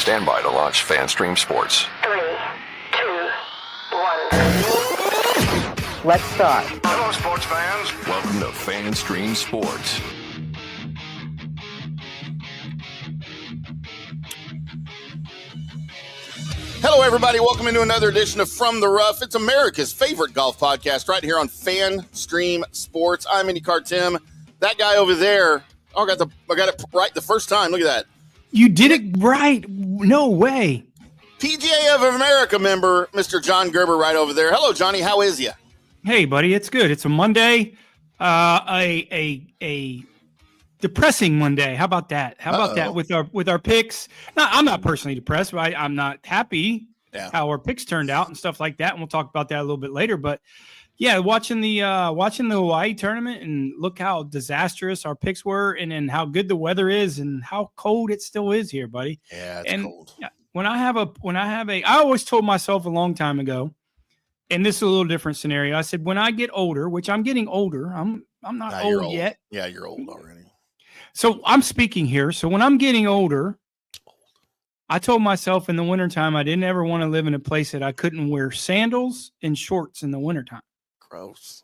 Stand by to launch FanStream Sports. 3, 2, 1. Let's start. Hello, sports fans. Welcome to FanStream Sports. Hello, everybody. Welcome into another edition of From the Rough. It's America's favorite golf podcast right here on FanStream Sports. I'm IndyCarTim. That guy over there, I got it right the first time. Look at that. You did it right. No way. PGA of America member, Mr. John Gerber, right over there. Hello, Johnny. How is you? Hey, buddy. It's good. It's a Monday. A depressing Monday. How about that? How about that with our picks? Now, I'm not personally depressed, but I'm not happy how our picks turned out and stuff like that. And we'll talk about that a little bit later. But yeah, watching the Hawaii tournament and look how disastrous our picks were, and then how good the weather is and how cold it still is here, buddy. Yeah, it's cold. I always told myself a long time ago, and this is a little different scenario. I said, when I get older, which I'm getting older, I'm not old yet. Yeah, you're old already. So I'm speaking here. So when I'm getting older, I told myself in the wintertime I didn't ever want to live in a place that I couldn't wear sandals and shorts in the wintertime. Gross.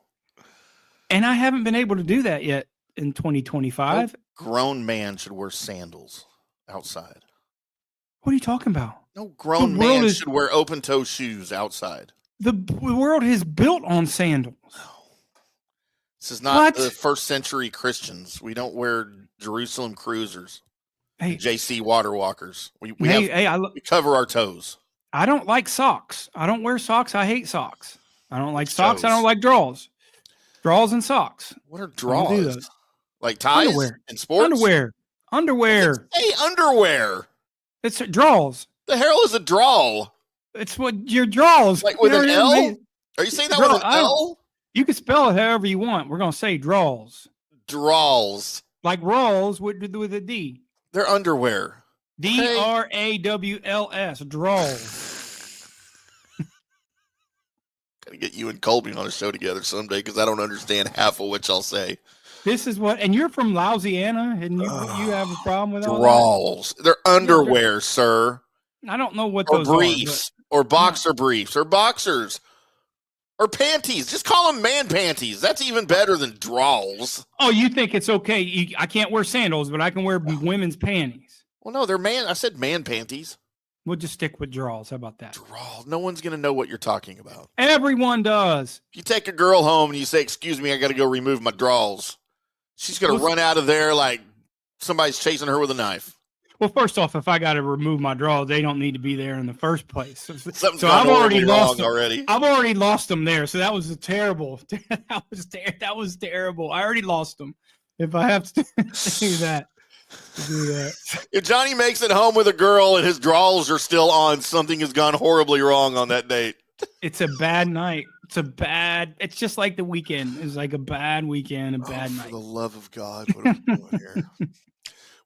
And I haven't been able to do that yet in 2025. No grown man should wear sandals outside. What are you talking about? No grown man should wear open-toe shoes outside. The world is built on sandals. This is not the first century Christians. We don't wear Jerusalem cruisers. Hey, JC water walkers. We cover our toes. I don't like socks. I don't wear socks. I hate socks. I don't like socks. I don't like draws. Draws and socks. What are draws? Like ties in sports? Underwear. Hey, underwear. It's draws. The hell is a draw? It's what your draws. Like with an L? Are you saying that with an L? You can spell it however you want. We're going to say draws. Draws. Like rolls with a D. They're underwear. DRAWLS. Draws. Gotta get you and Colby on a show together someday because I don't understand half of what y'all say. This is what, and you're from Louisiana, and you have a problem with all draws. They're underwear, sir. I don't know what or those briefs, or boxer briefs, or boxers, or panties. Just call them man panties. That's even better than draws. Oh, you think it's okay? I can't wear sandals, but I can wear women's panties. Well, no, they're man. I said man panties. We'll just stick with draws. How about that? Draws. No one's going to know what you're talking about. Everyone does. You take a girl home and you say, "Excuse me, I got to go remove my draws." She's going to run out of there like somebody's chasing her with a knife. Well, first off, if I got to remove my draws, they don't need to be there in the first place. So I've already lost them already. I've already lost them there. So that was terrible. That was terrible. I already lost them. If I have to do that. If Johnny makes it home with a girl and his draws are still on, something has gone horribly wrong on that date. It's a bad night. It's just like the weekend. It's like a bad weekend, night. For the love of God, what are we doing here?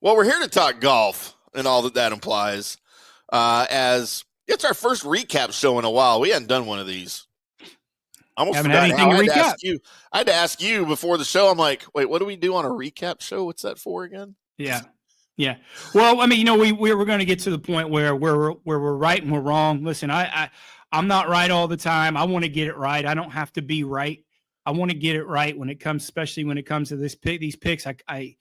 Well, we're here to talk golf and all that implies. As it's our first recap show in a while. We hadn't done one of these. I almost forgot how I had to ask you before the show. I'm like, wait, what do we do on a recap show? What's that for again? Yeah. Well, I mean, we're going to get to the point where we're right and we're wrong. Listen, I'm not right all the time. I want to get it right. I don't have to be right. I want to get it right especially when it comes to these picks. I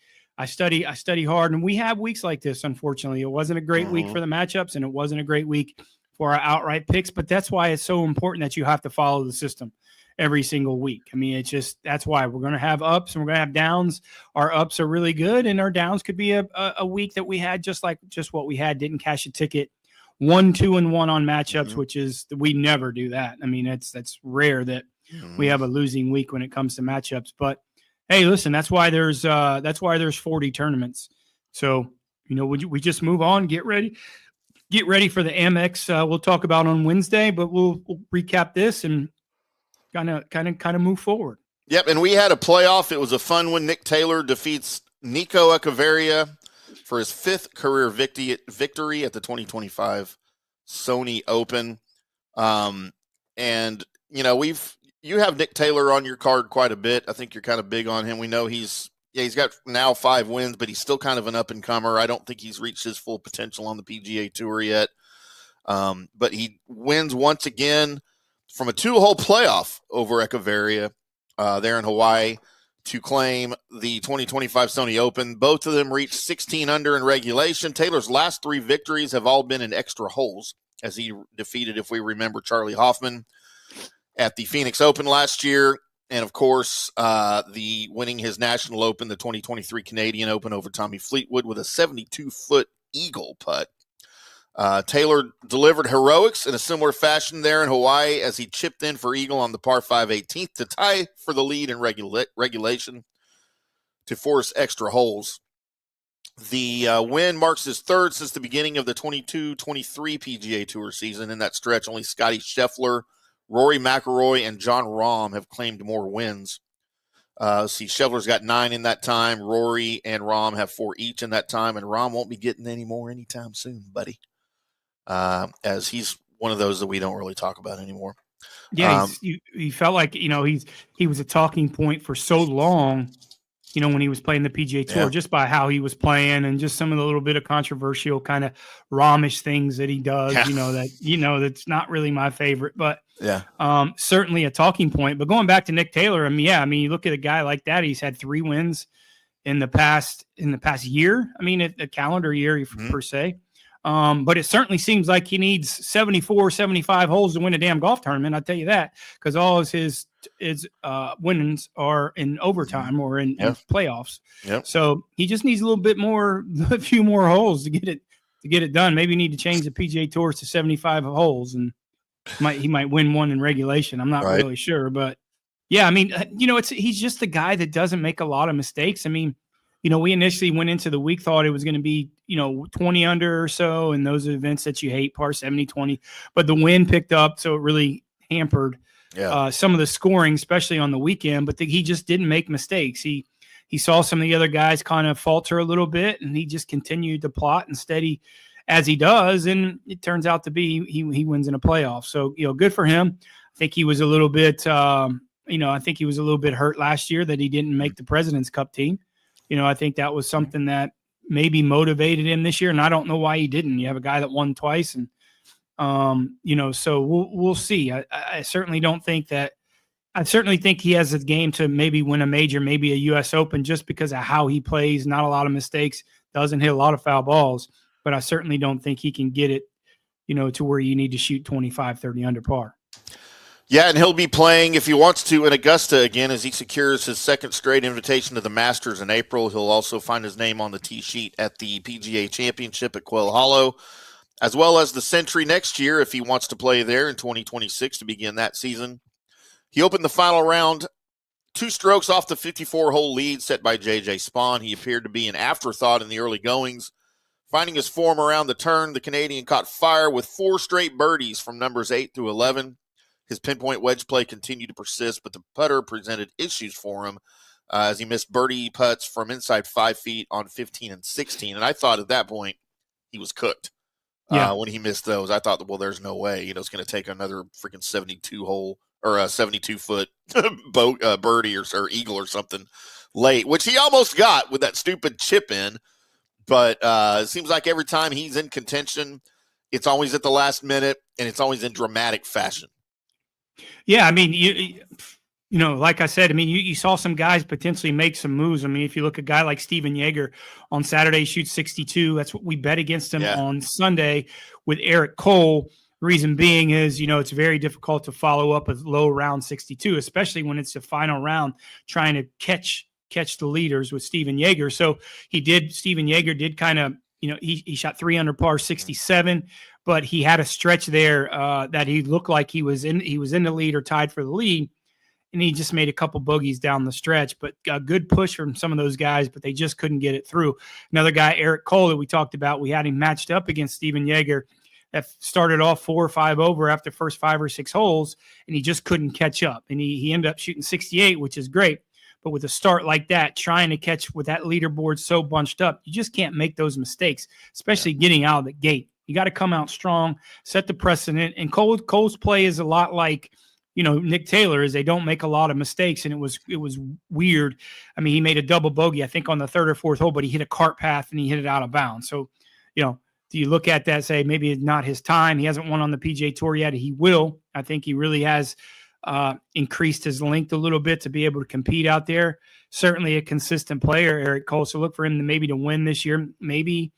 study hard, and we have weeks like this. Unfortunately, it wasn't a great week for the matchups, and it wasn't a great week for our outright picks. But that's why it's so important that you have to follow the system every single week. I mean, that's why we're going to have ups and we're going to have downs. Our ups are really good, and our downs could be a week that we had just what we had. Didn't cash a ticket. 1, 2, and 1 on matchups, which is we never do that. I mean, that's rare that we have a losing week when it comes to matchups. But hey, listen, that's why there's 40 tournaments. So we just move on, get ready for the Amex. We'll talk about on Wednesday, but we'll recap this and kind of move forward. Yep, and we had a playoff. It was a fun one. Nick Taylor defeats Nico Echeverria for his 5th career victory at the 2025 SONY Open. And you have Nick Taylor on your card quite a bit. I think you're kind of big on him. We know he's he's got now 5 wins, but he's still kind of an up-and-comer. I don't think he's reached his full potential on the PGA Tour yet. But he wins once again from a 2-hole playoff over Echeverria there in Hawaii to claim the 2025 SONY Open. Both of them reached 16 under in regulation. Taylor's last 3 victories have all been in extra holes, as he defeated, if we remember, Charlie Hoffman at the Phoenix Open last year. And, of course, the winning his National Open, the 2023 Canadian Open over Tommy Fleetwood with a 72-foot eagle putt. Taylor delivered heroics in a similar fashion there in Hawaii as he chipped in for eagle on the par 5 18th to tie for the lead in regulation to force extra holes. The win marks his 3rd since the beginning of the 22-23 PGA Tour season. In that stretch, only Scotty Scheffler, Rory McIlroy, and John Rahm have claimed more wins. Scheffler's got 9 in that time. Rory and Rahm have 4 each in that time, and Rahm won't be getting any more anytime soon, buddy. As he's one of those that we don't really talk about anymore. Yeah, he felt like, he was a talking point for so long, when he was playing the PGA Tour, just by how he was playing and just some of the little bit of controversial kind of Rahm-ish things that he does, that's not really my favorite, but certainly a talking point. But going back to Nick Taylor, you look at a guy like that, he's had 3 wins in the past year. A calendar year per se. But it certainly seems like he needs 74, 75 holes to win a damn golf tournament. I'll tell you that, because all of his winnings are in overtime or in playoffs. Yep. So he just needs a few more holes to get it done. Maybe you need to change the PGA Tours to 75 holes, and he might win one in regulation. I'm not really sure, but yeah, he's just a guy that doesn't make a lot of mistakes. We initially went into the week, thought it was going to be, 20 under or so, and those events that you hate, par 70, 20. But the wind picked up, so it really hampered some of the scoring, especially on the weekend. But he just didn't make mistakes. He saw some of the other guys kind of falter a little bit, and he just continued to plot and steady as he does. And it turns out to be he wins in a playoff. So, good for him. I think he was a little bit, hurt last year that he didn't make the President's Cup team. I think that was something that maybe motivated him this year, and I don't know why he didn't. You have a guy that won twice, and so we'll see. I certainly don't think that. I certainly think he has a game to maybe win a major, maybe a U.S. Open, just because of how he plays. Not a lot of mistakes, doesn't hit a lot of foul balls, but I certainly don't think he can get it, to where you need to shoot 25, 30 under par. Yeah, and he'll be playing, if he wants to, in Augusta again as he secures his 2nd straight invitation to the Masters in April. He'll also find his name on the tee sheet at the PGA Championship at Quail Hollow, as well as the Century next year if he wants to play there in 2026 to begin that season. He opened the final round 2 strokes off the 54-hole lead set by J.J. Spaun. He appeared to be an afterthought in the early goings. Finding his form around the turn, the Canadian caught fire with 4 straight birdies from numbers 8 through 11. His pinpoint wedge play continued to persist, but the putter presented issues for him as he missed birdie putts from inside 5 feet on 15 and 16. And I thought at that point he was cooked when he missed those. I thought, well, there's no way. It's going to take another freaking 72-hole or a 72-foot birdie or eagle or something late, which he almost got with that stupid chip in. But it seems like every time he's in contention, it's always at the last minute, and it's always in dramatic fashion. Yeah, like I said, you saw some guys potentially make some moves. If you look at a guy like Steven Yeager on Saturday, shoots 62. That's what we bet against him on Sunday with Eric Cole. Reason being is, it's very difficult to follow up a low round 62, especially when it's the final round trying to catch the leaders with Steven Yeager. So Steven Yeager did kind of, he shot 3 under par 67. But he had a stretch there that he looked like he was in the lead or tied for the lead, and he just made a couple bogeys down the stretch. But a good push from some of those guys, but they just couldn't get it through. Another guy, Eric Cole, that we talked about, we had him matched up against Steven Yeager that started off 4 or 5 over after the first 5 or 6 holes, and he just couldn't catch up. And he ended up shooting 68, which is great. But with a start like that, trying to catch with that leaderboard so bunched up, you just can't make those mistakes, especially getting out of the gate. You got to come out strong, set the precedent. And Cole's play is a lot like, Nick Taylor is they don't make a lot of mistakes, and it was weird. I mean, he made a double bogey, I think, on the third or fourth hole, but he hit a cart path and he hit it out of bounds. So, do you look at that and say maybe it's not his time? He hasn't won on the PGA Tour yet. He will. I think he really has increased his length a little bit to be able to compete out there. Certainly a consistent player, Eric Cole. So look for him to win this year. Maybe,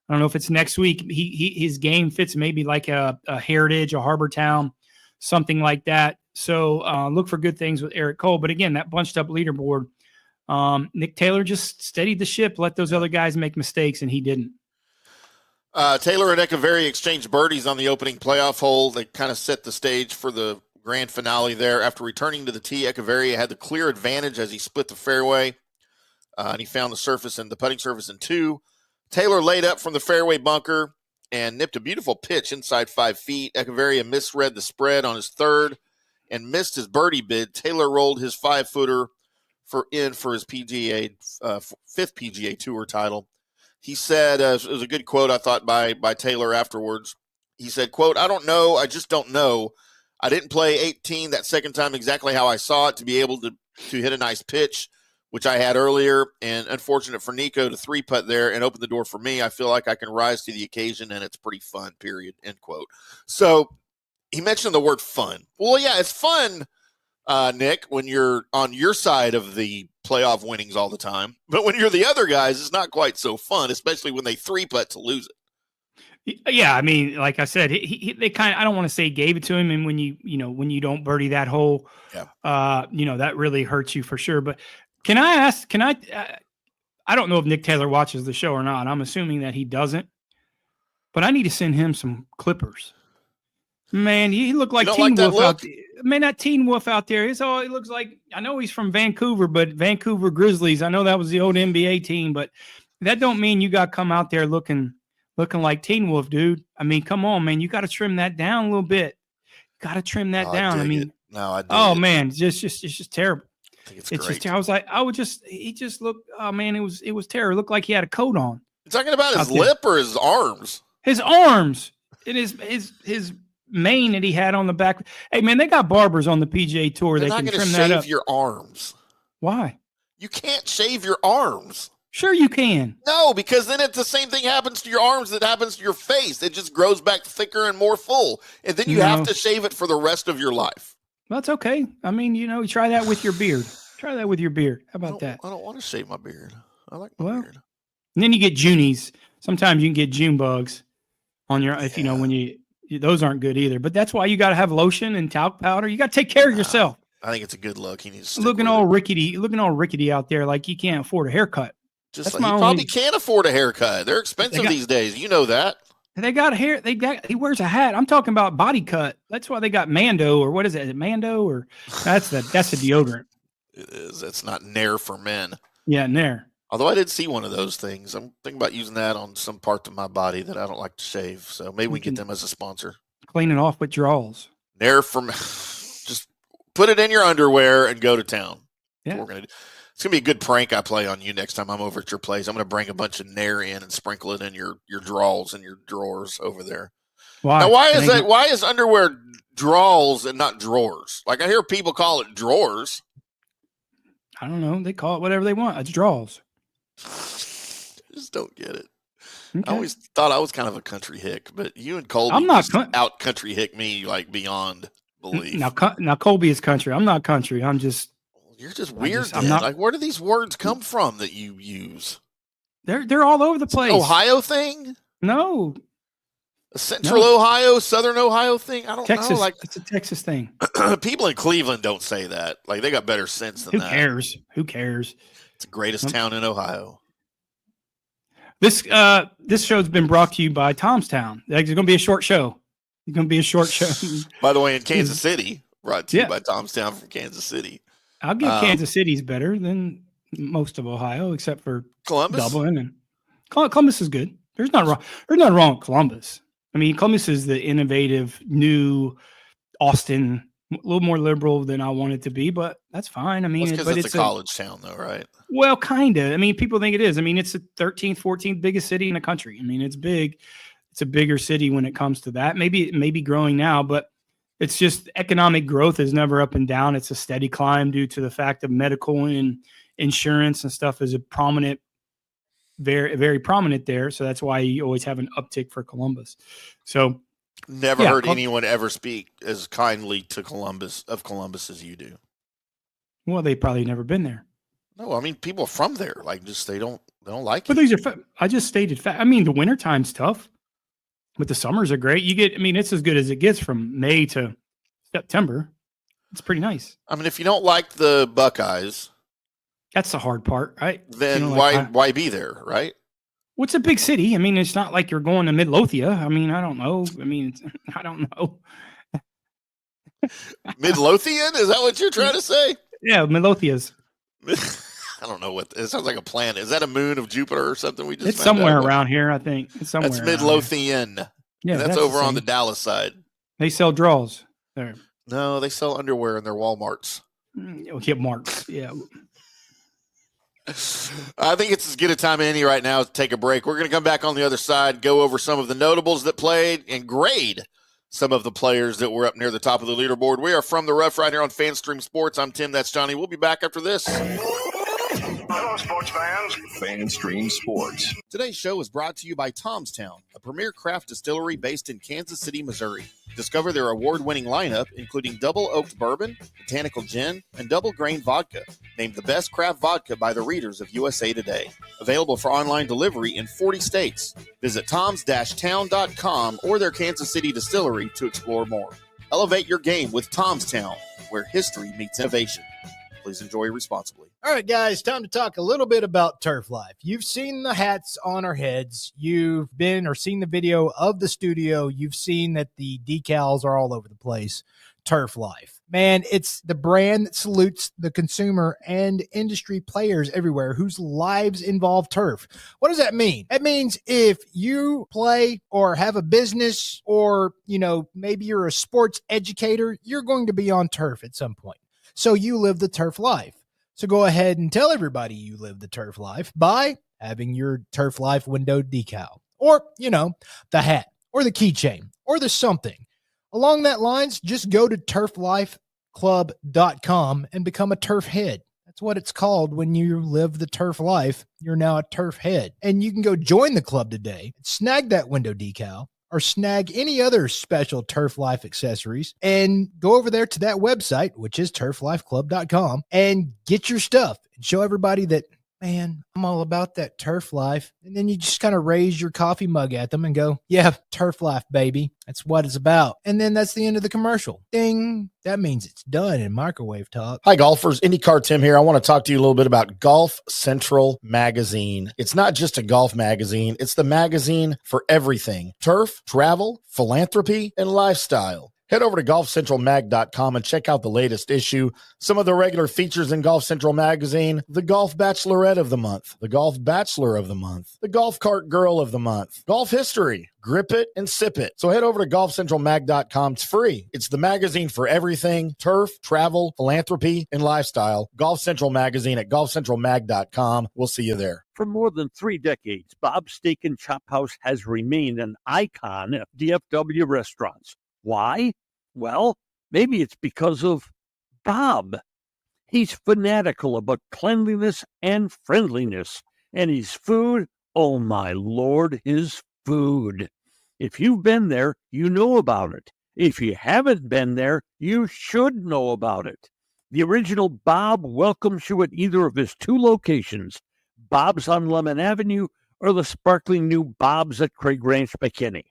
I don't know if it's next week. His game fits maybe like a Heritage, a Harbor Town, something like that. So look for good things with Eric Cole. But again, that bunched up leaderboard, Nick Taylor just steadied the ship, let those other guys make mistakes, and he didn't. Taylor and Echeverry exchanged birdies on the opening playoff hole. They kind of set the stage for the grand finale there. After returning to the tee, Echeverry had the clear advantage as he split the fairway, and he found the putting surface in 2. Taylor laid up from the fairway bunker and nipped a beautiful pitch inside 5 feet. Echeverry misread the spread on his third and missed his birdie bid. Taylor rolled his 5-footer for his PGA 5th PGA Tour title. He said, it was a good quote, I thought, by Taylor afterwards. He said, quote, "I don't know. I just don't know. I didn't play 18 that second time exactly how I saw it to be able to hit a nice pitch, which I had earlier. And unfortunate for Nico to 3-putt there and open the door for me. I feel like I can rise to the occasion, and it's pretty fun, period," end quote. So he mentioned the word fun. Well, yeah, it's fun, Nick, when you're on your side of the playoff winnings all the time. But when you're the other guys, it's not quite so fun, especially when they 3-putt to lose it. Yeah, I mean, like I said, they kind of, I don't want to say gave it to him, and when you don't birdie that hole, that really hurts you for sure. But can I ask? I don't know if Nick Taylor watches the show or not. I'm assuming that he doesn't. But I need to send him some clippers. Man, he looked like Teen Wolf out there. Man, that Teen Wolf out there, he looks like, I know he's from Vancouver, but Vancouver Grizzlies, I know that was the old NBA team, but that don't mean you got to come out there looking like Teen Wolf, dude. I mean, come on, man. You got to trim that down a little bit. Got to trim that down. I mean, man, it's just terrible. I think it's great. He just looked, oh man, it was terrible. It looked like he had a coat on. You're talking about his lip or his arms? His arms. It is his mane that he had on the back. Hey man, they got barbers on the PGA Tour. They can trim that up. Shave your arms. Why? You can't shave your arms. Sure you can. No, because then the same thing happens to your arms that happens to your face. It just grows back thicker and more full. And then you have to shave it for the rest of your life. That's okay. I mean, you try that with your beard. Try that with your beard. How about that? I don't want to shave my beard. I like my beard. And then you get Junies. Sometimes you can get June bugs on your, those aren't good either. But that's why you got to have lotion and talc powder. You got to take care of yourself. I think it's a good look. He needs to looking all rickety out there like you can't afford a haircut. He probably can't afford a haircut. They're expensive these days. You know that. They got hair. He wears a hat. I'm talking about body cut. That's why they got Mando, or what is it? Is it Mando, or that's the deodorant. It is. It's not Nair for men. Yeah, Nair. Although I did see one of those things. I'm thinking about using that on some parts of my body that I don't like to shave. So maybe we can get them as a sponsor. Clean it off with draws. Nair for men. Just put it in your underwear and go to town. Yeah. That's what we're gonna do. It's going to be a good prank I play on you next time I'm over at your place. I'm going to bring a bunch of Nair in and sprinkle it in your drawers and your drawers over there. Why? Now, why is that? Why is underwear drawers and not drawers? Like I hear people call it drawers. I don't know. They call it whatever they want. It's draws. Just don't get it. Okay. I always thought I was kind of a country hick, but you and Colby out country hick me like beyond belief. Now Colby is country. I'm not country. I'm just. You're just weird. Like, where do these words come from that you use? They're all over the place. Ohio thing? No. A Central Ohio, Southern Ohio thing? I don't know. Like, it's a Texas thing. People in Cleveland don't say that. Like, they got better sense than that. Who cares? It's the greatest town in Ohio. This show's been brought to you by Tom's Town. It's going to be a short show. It's going to be a short show. By the way, in Kansas City, brought to you by Tom's Town from Kansas City. I'll give Kansas City's better than most of Ohio, except for Columbus. Dublin, and Columbus is good. There's nothing wrong with Columbus. I mean, Columbus is the innovative new Austin, a little more liberal than I want it to be, but that's fine. I mean, because it's a college town, though, right? Well, kind of. I mean, people think it is. I mean, it's the 13th, 14th biggest city in the country. I mean, it's big. It's a bigger city when it comes to that. Maybe growing now, but It's just economic growth is never up and down. It's a steady climb due to the fact of medical and insurance and stuff is a prominent, very, very prominent there. So that's why you always have an uptick for Columbus. So never heard anyone ever speak as kindly to Columbus as you do. Well, they've probably never been there. No, I mean, people from there, like, just they don't like but it. These are, I just stated fact. I mean, the wintertime's tough, but the summers are great. It's as good as it gets from May to September. It's pretty nice. I mean, if you don't like the Buckeyes, that's the hard part, right? Then why be there, right? Well, it's a big city. I mean, it's not like you're going to Midlothian. I mean, I don't know. I don't know. Midlothian? Is that what you're trying to say? Yeah, Midlothians. I don't know what it sounds like. A planet. Is that a moon of Jupiter or something? It's somewhere around here, I think. It's somewhere. That's Midlothian. Yeah, that's over on the Dallas side. They sell draws there. No, they sell underwear in their Walmarts. Get marks. Yeah. I think it's as good a time as any right now to take a break. We're going to come back on the other side, go over some of the notables that played, and grade some of the players that were up near the top of the leaderboard. We are from the Rough right here on FanStream Sports. I'm Tim. That's Johnny. We'll be back after this. Hello, sports fans. FanStream Sports. Today's show is brought to you by Tomstown, a premier craft distillery based in Kansas City, Missouri. Discover their award-winning lineup, including double oaked bourbon, botanical gin, and double grain vodka, named the best craft vodka by the readers of USA Today. Available for online delivery in 40 states. Visit toms-town.com or their Kansas City distillery to explore more. Elevate your game with Tomstown, where history meets innovation. Please enjoy responsibly. All right, guys, time to talk a little bit about Turf Life. You've seen the hats on our heads. You've been or seen the video of the studio. You've seen that the decals are all over the place. Turf Life. Man, it's the brand that salutes the consumer and industry players everywhere whose lives involve turf. What does that mean? That means if you play or have a business or, maybe you're a sports educator, you're going to be on turf at some point. So you live the turf life. So go ahead and tell everybody you live the turf life by having your Turf Life window decal or, the hat or the keychain or the something. Along that lines, just go to turflifeclub.com and become a turf head. That's what it's called when you live the turf life. You're now a turf head. And you can go join the club today, snag that window decal, or snag any other special Turf Life accessories and go over there to that website, which is turflifeclub.com, and get your stuff and show everybody that, man, I'm all about that turf life. And then you just kind of raise your coffee mug at them and go, yeah, turf life, baby. That's what it's about. And then that's the end of the commercial. Ding. That means it's done in microwave talk. Hi, golfers. IndyCarTim here. I want to talk to you a little bit about Golf Central Magazine. It's not just a golf magazine. It's the magazine for everything. Turf, travel, philanthropy, and lifestyle. Head over to golfcentralmag.com and check out the latest issue. Some of the regular features in Golf Central Magazine: the Golf Bachelorette of the Month, the Golf Bachelor of the Month, the Golf Cart Girl of the Month, Golf History, Grip It and Sip It. So head over to golfcentralmag.com. It's free. It's the magazine for everything: turf, travel, philanthropy, and lifestyle. Golf Central Magazine at golfcentralmag.com. We'll see you there. For more than 3 decades, Bob's Steak and Chop House has remained an icon of DFW restaurants. Why? Well, maybe it's because of Bob. He's fanatical about cleanliness and friendliness, and his food, oh my Lord, his food. If you've been there, you know about it. If you haven't been there, you should know about it. The original Bob welcomes you at either of his 2 locations, Bob's on Lemon Avenue or the sparkling new Bob's at Craig Ranch, McKinney.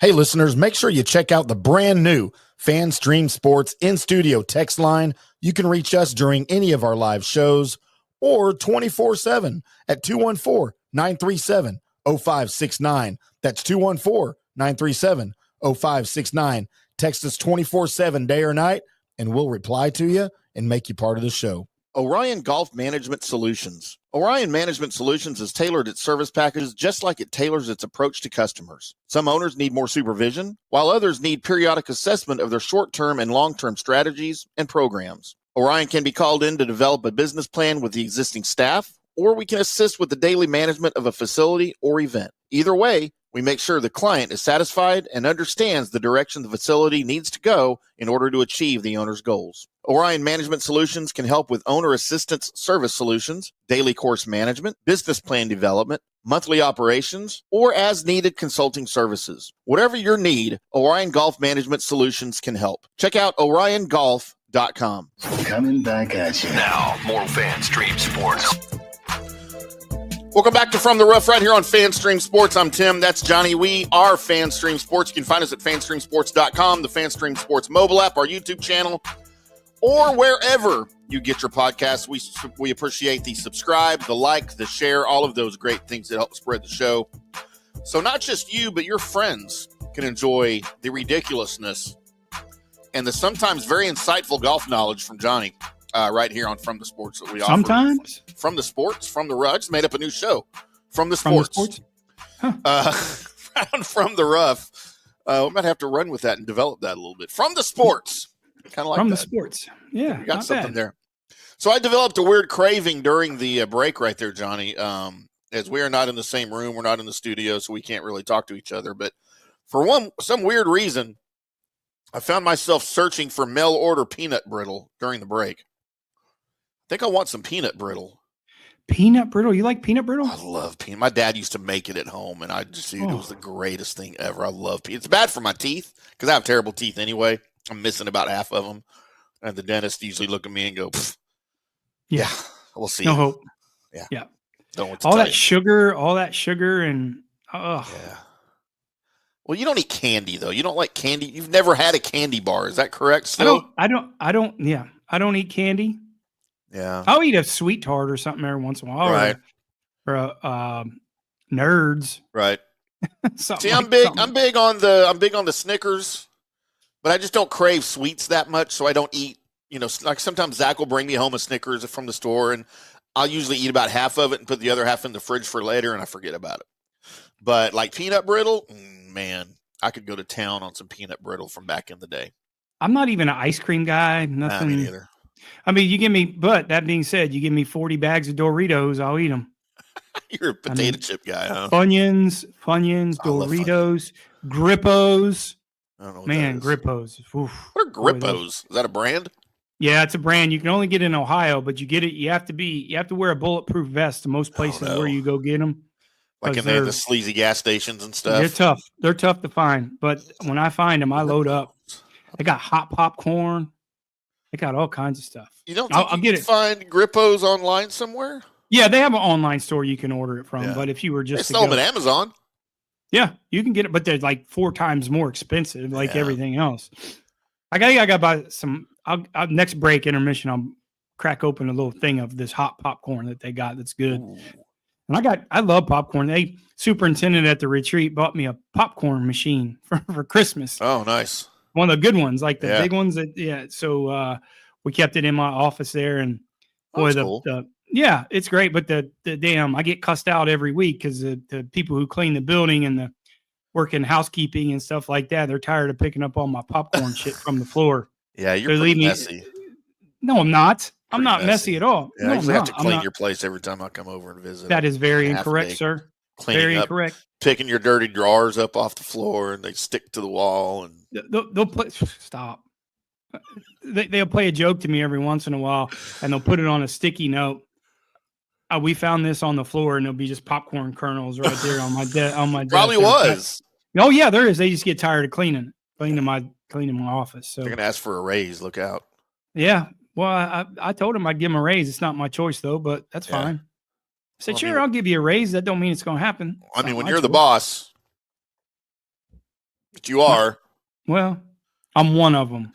Hey, listeners, make sure you check out the brand new FanStream Sports in-studio text line. You can reach us during any of our live shows or 24/7 at 214-937-0569. That's 214-937-0569. Text us 24/7 day or night, and we'll reply to you and make you part of the show. Orion Golf Management Solutions. Orion Management Solutions has tailored its service packages just like it tailors its approach to customers. Some owners need more supervision, while others need periodic assessment of their short-term and long-term strategies and programs. Orion can be called in to develop a business plan with the existing staff, or we can assist with the daily management of a facility or event. Either way, We make sure the client is satisfied and understands the direction the facility needs to go in order to achieve the owner's goals. Orion Management Solutions can help with owner assistance service solutions, daily course management, business plan development, monthly operations, or as needed consulting services. Whatever your need, Orion Golf Management Solutions can help. Check out oriongolf.com. Coming back at you. Now, more FanStream Sports. Welcome back to From the Rough right here on FanStream Sports. I'm Tim. That's Johnny. We are FanStream Sports. You can find us at fanstreamsports.com, the FanStream Sports mobile app, our YouTube channel, or wherever you get your podcasts. We appreciate the subscribe, the like, the share, all of those great things that help spread the show. So not just you, but your friends can enjoy the ridiculousness and the sometimes very insightful golf knowledge from Johnny. Right here on From the Sports that we offer. Sometimes From the Sports, From the Rough. I just made up a new show. From the Sports. From the Rough. We might have to run with that and develop that a little bit. From the Sports. Kind of like From that. the Sports. Yeah. You got something there. So I developed a weird craving during the break right there, Johnny. As we are not in the same room, we're not in the studio, so we can't really talk to each other. But for some weird reason, I found myself searching for mail order peanut brittle during the break. I think I want some peanut brittle. Peanut brittle? You like peanut brittle? I love peanut. My dad used to make it at home, and I just it was the greatest thing ever. I love peanut. It's bad for my teeth because I have terrible teeth anyway. I'm missing about half of them, and the dentist usually look at me and go, "Yeah, we'll see." No hope. Yeah. All that sugar, and yeah. Well, you don't eat candy though. You don't like candy. You've never had a candy bar, is that correct? Still? I don't. Yeah, I don't eat candy. Yeah, I'll eat a sweet tart or something every once in a while, right? Or Nerds, right? See, I'm something. big on the Snickers, but I just don't crave sweets that much, so I don't eat. Like sometimes Zach will bring me home a Snickers from the store, and I'll usually eat about half of it and put the other half in the fridge for later, and I forget about it. But like peanut brittle, man, I could go to town on some peanut brittle from back in the day. I'm not even an ice cream guy. Nothing. Me neither. I mean, but that being said, you give me 40 bags of Doritos, I'll eat them. You're a potato chip guy, huh? Funyuns, Doritos, Grippos. I don't know what Man, that is. Grippos. Oof. What are Grippos? Is that a brand? Yeah, it's a brand. You can only get it in Ohio, but you get it. You have to wear a bulletproof vest to most places where you go get them. Like in the sleazy gas stations and stuff. They're tough. They're tough to find. But when I find them, I load up. They got hot popcorn. They got all kinds of stuff. You don't think you can find Grippos online somewhere? Yeah, they have an online store you can order it from. Yeah. But if you were just they sell them at Amazon. Yeah, you can get it, but they're like 4 times more expensive, like everything else. I got to buy some. I'll next break intermission. I'll crack open a little thing of this hot popcorn that they got. That's good. Ooh. And I love popcorn. They superintendent at the retreat bought me a popcorn machine for Christmas. Oh, nice. One of the good ones, like the big ones. So we kept it in my office there, and boy, cool. It's great. But the damn, I get cussed out every week because the people who clean the building and the work in housekeeping and stuff like that, they're tired of picking up all my popcorn shit from the floor. Yeah, you're pretty messy. No, I'm not. I'm not messy at all. Yeah, no, I usually have to clean your place every time I come over and visit. That is very incorrect, sir. Very incorrect. Picking your dirty drawers up off the floor and they stick to the wall. And they'll play. Stop. They'll play a joke to me every once in a while, and they'll put it on a sticky note. We found this on the floor, and there'll be just popcorn kernels right there on my desk. Probably was. Oh yeah, there is. They just get tired of cleaning my office. So they're gonna ask for a raise. Look out. Yeah. Well, I told him I'd give him a raise. It's not my choice though, but that's fine. I said, sure, I'll give you a raise. That don't mean it's going to happen. I mean, when you're the boss, but you are. Well, I'm one of them.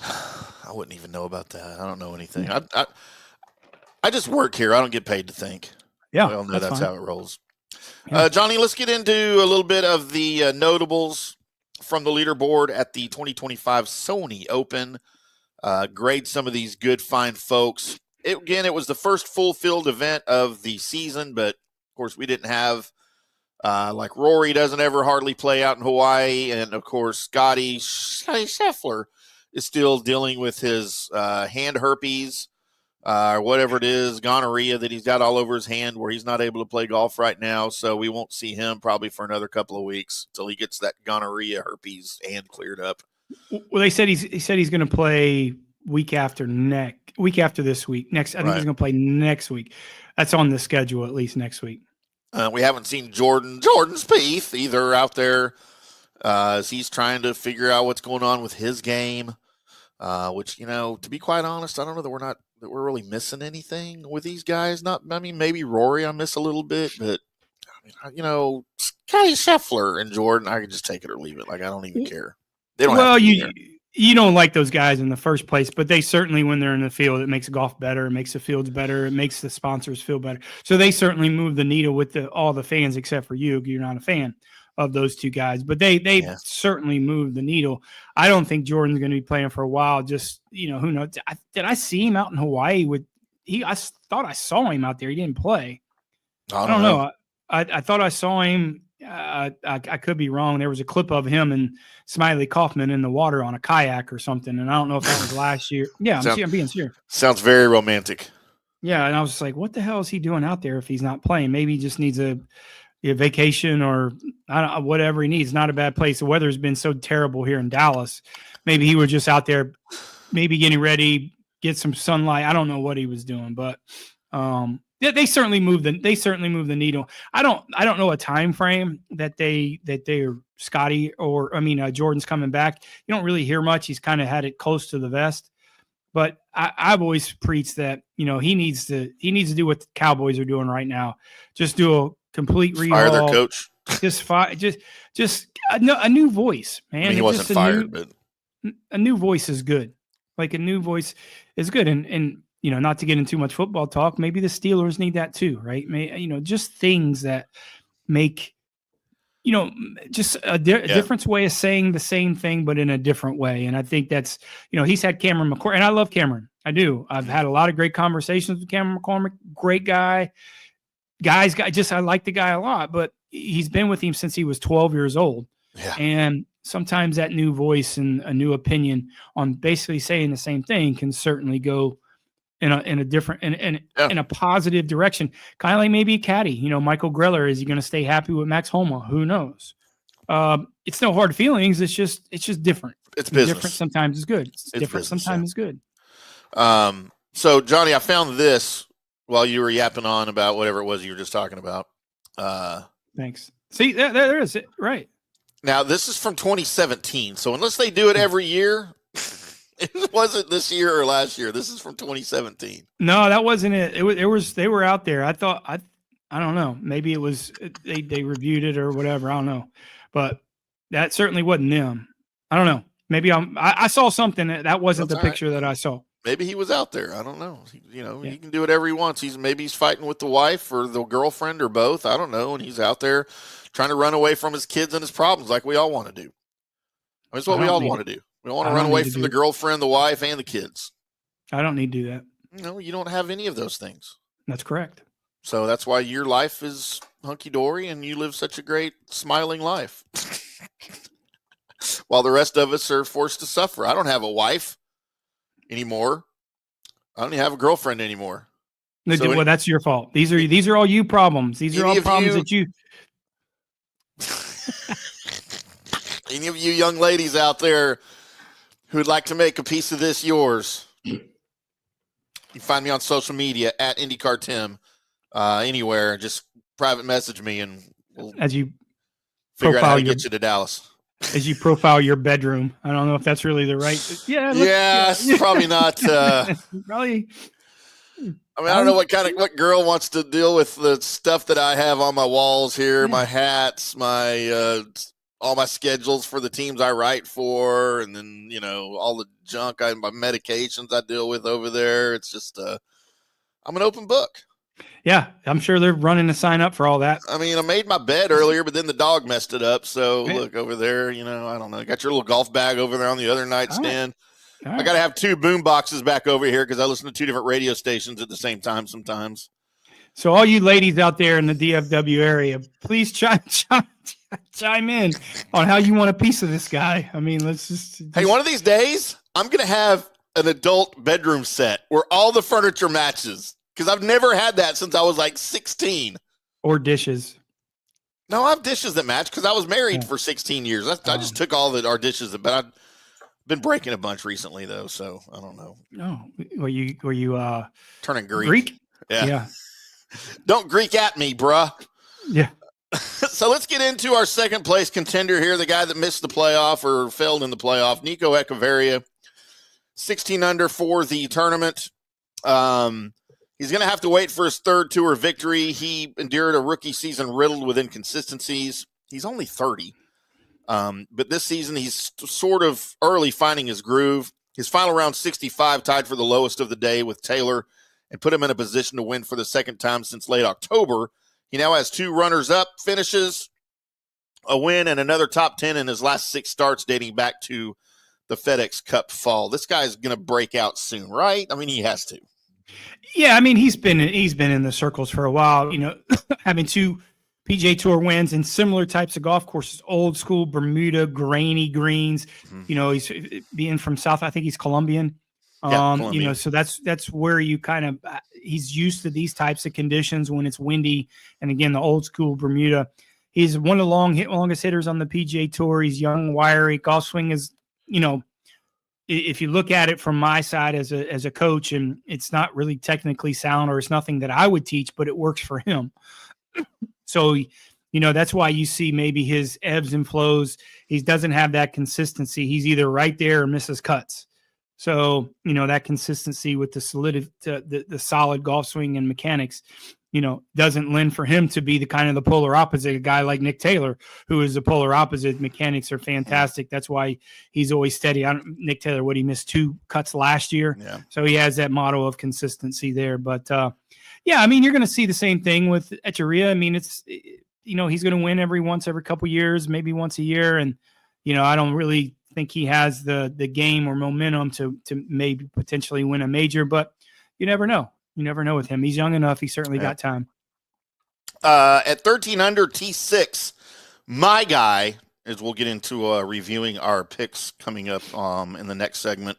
I wouldn't even know about that. I don't know anything. I just work here. I don't get paid to think. Yeah, we all know that's how it rolls. Yeah. Johnny, let's get into a little bit of the notables from the leaderboard at the 2025 SONY Open. Grade some of these good, fine folks. It was the first full field event of the season, but of course we didn't have like Rory doesn't ever hardly play out in Hawaii, and of course Scotty Scheffler is still dealing with his hand herpes. or whatever it is, gonorrhea that he's got all over his hand where he's not able to play golf right now. So we won't see him probably for another couple of weeks until he gets that gonorrhea herpes hand cleared up. Well, he said he's going to play week after this week. I think he's going to play next week. That's on the schedule, at least next week. We haven't seen Jordan Spieth either out there as he's trying to figure out what's going on with his game. Which, to be quite honest, I don't know that we're really missing anything with these guys. Maybe Rory I miss a little bit, but Scotty Scheffler and Jordan, I could just take it or leave it. Like, I don't even care. They don't. Well, you don't like those guys in the first place, but they certainly, when they're in the field, it makes golf better, it makes the fields better, it makes the sponsors feel better. So they certainly move the needle with all the fans, except for you. You're not a fan of those two guys, but they certainly move the needle. I don't think Jordan's going to be playing for a while. Just, who knows? Did I see him out in Hawaii I thought I saw him out there. He didn't play. I don't know. I thought I saw him. I could be wrong. There was a clip of him and Smiley Kaufman in the water on a kayak or something. And I don't know if that was last year. Yeah, I'm being serious. Sounds very romantic. Yeah. And I was like, what the hell is he doing out there if he's not playing? Maybe he just needs a vacation or whatever he needs. Not a bad place. The weather's been so terrible here in Dallas. Maybe he was just out there, maybe getting ready, get some sunlight. I don't know what he was doing, but they certainly move the needle. I don't know a time frame that they're Scotty Jordan's coming back. You don't really hear much. He's kind of had it close to the vest, but I've always preached that he needs to do what the Cowboys are doing right now. Just do a complete rehaul. Fire their coach. Just a new voice, man. He wasn't fired, but a new voice is good. Like, a new voice is good, and not to get into too much football talk, maybe the Steelers need that too, right? Just things that make, just a different way of saying the same thing, but in a different way. And I think that's, he's had Cameron McCormick, and I love Cameron. I do. I've had a lot of great conversations with Cameron McCormick. Great guy. I like the guy a lot, but he's been with him since he was 12 years old. Yeah. And sometimes that new voice and a new opinion on basically saying the same thing can certainly go in a different in a positive direction. Kind of like maybe a caddy. Michael Greller, is he going to stay happy with Max Homa? Who knows? It's no hard feelings. It's just different. It's business. Different sometimes is good. It's different business, sometimes is good. So Johnny, I found this while you were yapping on about whatever it was you were just talking about. Thanks. See, there is it. Right. Now, this is from 2017. So unless they do it every year, it wasn't this year or last year. This is from 2017. No, that wasn't it. It was they were out there. I thought, I don't know. Maybe it was they reviewed it or whatever. I don't know. But that certainly wasn't them. I don't know. Maybe I saw something that wasn't the picture that I saw. Maybe he was out there. I don't know. He can do whatever he wants. Maybe he's fighting with the wife or the girlfriend or both. I don't know. And he's out there trying to run away from his kids and his problems like we all want to do. That's what we all want to do. We want to run away from the girlfriend, the wife, and the kids. I don't need to do that. No, you don't have any of those things. That's correct. So that's why your life is hunky-dory and you live such a great, smiling life. While the rest of us are forced to suffer. I don't have a wife anymore. I don't even have a girlfriend anymore. Well, that's your fault. These are all you problems. These are all problems that you. Any of you young ladies out there who would like to make a piece of this yours, you can find me on social media at IndyCarTim. Anywhere, just private message me and we'll figure out how to get you to Dallas. As you profile your bedroom. I don't know if that's really the right. Yeah, it's probably not. Probably. I don't know what girl wants to deal with the stuff that I have on my walls here, my hats, my all my schedules for the teams I write for, and then all the junk, my medications I deal with over there. It's just I'm an open book. Yeah, I'm sure they're running a sign up for all that. I made my bed earlier, but then the dog messed it up. So look over there, I don't know. Got your little golf bag over there on the other nightstand. All right. I got to have two boom boxes back over here because I listen to two different radio stations at the same time sometimes. So all you ladies out there in the DFW area, please chime in on how you want a piece of this guy. Let's just. Hey, one of these days, I'm going to have an adult bedroom set where all the furniture matches, because I've never had that since I was like 16. Or dishes. No, I have dishes that match because I was married for 16 years. I just took all our dishes, but I've been breaking a bunch recently though, so I don't know. No, were you turning Greek? Greek? Yeah. Don't Greek at me, bruh. Yeah. So let's get into our second place contender here, the guy that missed the playoff or failed in the playoff, Nico Echeverria, 16 under for the tournament. He's going to have to wait for his third tour victory. He endured a rookie season riddled with inconsistencies. He's only 30. But this season, he's sort of early finding his groove. His final round 65 tied for the lowest of the day with Taylor and put him in a position to win for the second time since late October. He now has 2 runners-up finishes, a win, and another top 10 in his last 6 starts dating back to the FedEx Cup fall. This guy's going to break out soon, right? I mean, he has to. Yeah, I mean, he's been in the circles for a while, having 2 PGA Tour wins in similar types of golf courses, old school Bermuda, grainy greens. Mm-hmm. He's being from South, I think he's Colombian. Colombian. So that's where you kind of he's used to these types of conditions when it's windy. And again, the old school Bermuda. He's one of the longest hitters on the PGA Tour. He's young, wiry. Golf swing is, if you look at it from my side as a coach, and it's not really technically sound, or it's nothing that I would teach, but it works for him. So, that's why you see maybe his ebbs and flows. He doesn't have that consistency. He's either right there or misses cuts. So, that consistency with the solid golf swing and mechanics, doesn't lend for him to be the kind of the polar opposite, a guy like Nick Taylor, who is the polar opposite. Mechanics are fantastic. That's why he's always steady. Nick Taylor, he missed 2 cuts last year. Yeah. So he has that model of consistency there. But, yeah, I mean, you're going to see the same thing with Echeverria. I mean, it's, he's going to win every couple years, maybe once a year. And, I don't really think he has the game or momentum to maybe potentially win a major, but you never know. You never know with him. He's young enough. He certainly got time. At 13 under T6, my guy, as we'll get into reviewing our picks coming up in the next segment.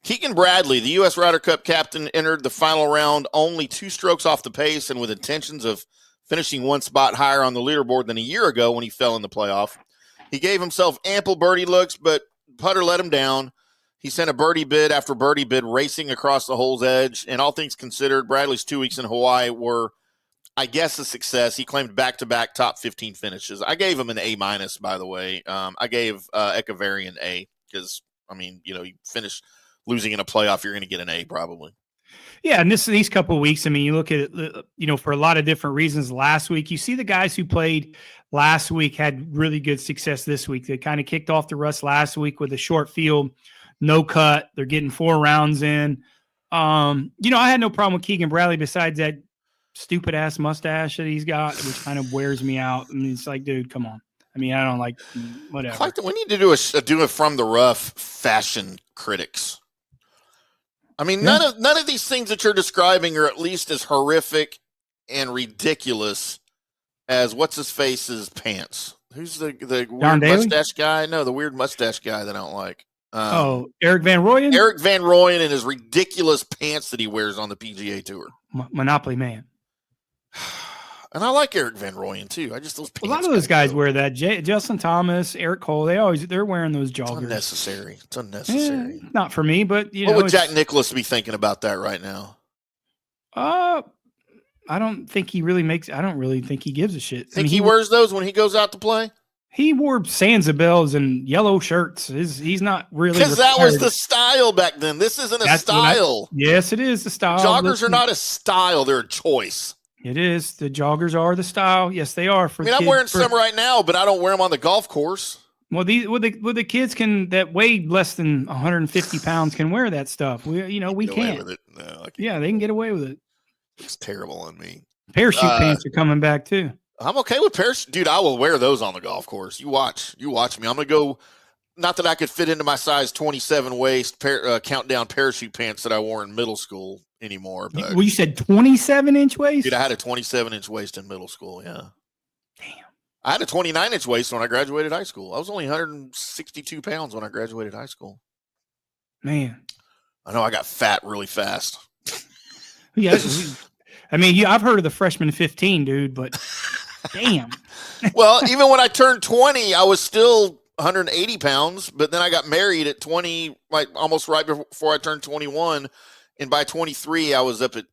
Keegan Bradley, the U.S. Ryder Cup captain, entered the final round only 2 strokes off the pace and with intentions of finishing 1 spot higher on the leaderboard than a year ago when he fell in the playoff. He gave himself ample birdie looks, but putter let him down. He sent a birdie bid after birdie bid racing across the hole's edge. And all things considered, Bradley's 2 weeks in Hawaii were, I guess, a success. He claimed back-to-back top 15 finishes. I gave him an A-, by the way. I gave Echeverria an A because, you finish losing in a playoff, you're going to get an A probably. Yeah, and these couple of weeks, you look at it, for a lot of different reasons. Last week, you see the guys who played last week had really good success this week. They kind of kicked off the rust last week with a short field, no cut. They're getting 4 rounds in. I had no problem with Keegan Bradley besides that stupid ass mustache that he's got, which kind of wears me out. It's like, dude, come on. I don't like whatever. We need to do a from the rough fashion critics. None of these things that you're describing are at least as horrific and ridiculous as what's his face's pants. Who's the weird mustache guy? No, the weird mustache guy that I don't like. Eric Van Rooyen? Eric Van Rooyen and his ridiculous pants that he wears on the PGA Tour. Monopoly man. And I like Eric Van Rooyen too. Those pants. A lot of those guys wear that. Justin Thomas, Eric Cole, they're wearing those joggers. It's unnecessary. Not for me, but what would Jack Nicklaus be thinking about that right now? I don't think he really I don't really think he gives a shit. Think he wears those when he goes out to play? He wore Sanzabels and yellow shirts. He's not really, because that was the style back then. This isn't a style. Yes, it is the style. Joggers are not a style; they're a choice. It is. The joggers are the style. Yes, they are. I'm wearing some right now, but I don't wear them on the golf course. Well, the kids that weigh less than 150 pounds can wear that stuff. We can't. Yeah, they can get away with it. It's terrible on me. Parachute pants are coming back too. I'm okay with parachute. Dude, I will wear those on the golf course. You watch me. I'm going to go, not that I could fit into my size 27 waist countdown parachute pants that I wore in middle school anymore. But you said 27-inch waist? Dude, I had a 27-inch waist in middle school, yeah. Damn. I had a 29-inch waist when I graduated high school. I was only 162 pounds when I graduated high school. Man. I know I got fat really fast. Yeah. I mean, I've heard of the freshman 15, dude, but damn. Well, even when I turned 20, I was still 180 pounds, but then I got married at 20, like almost right before I turned 21. And by 23, I was up at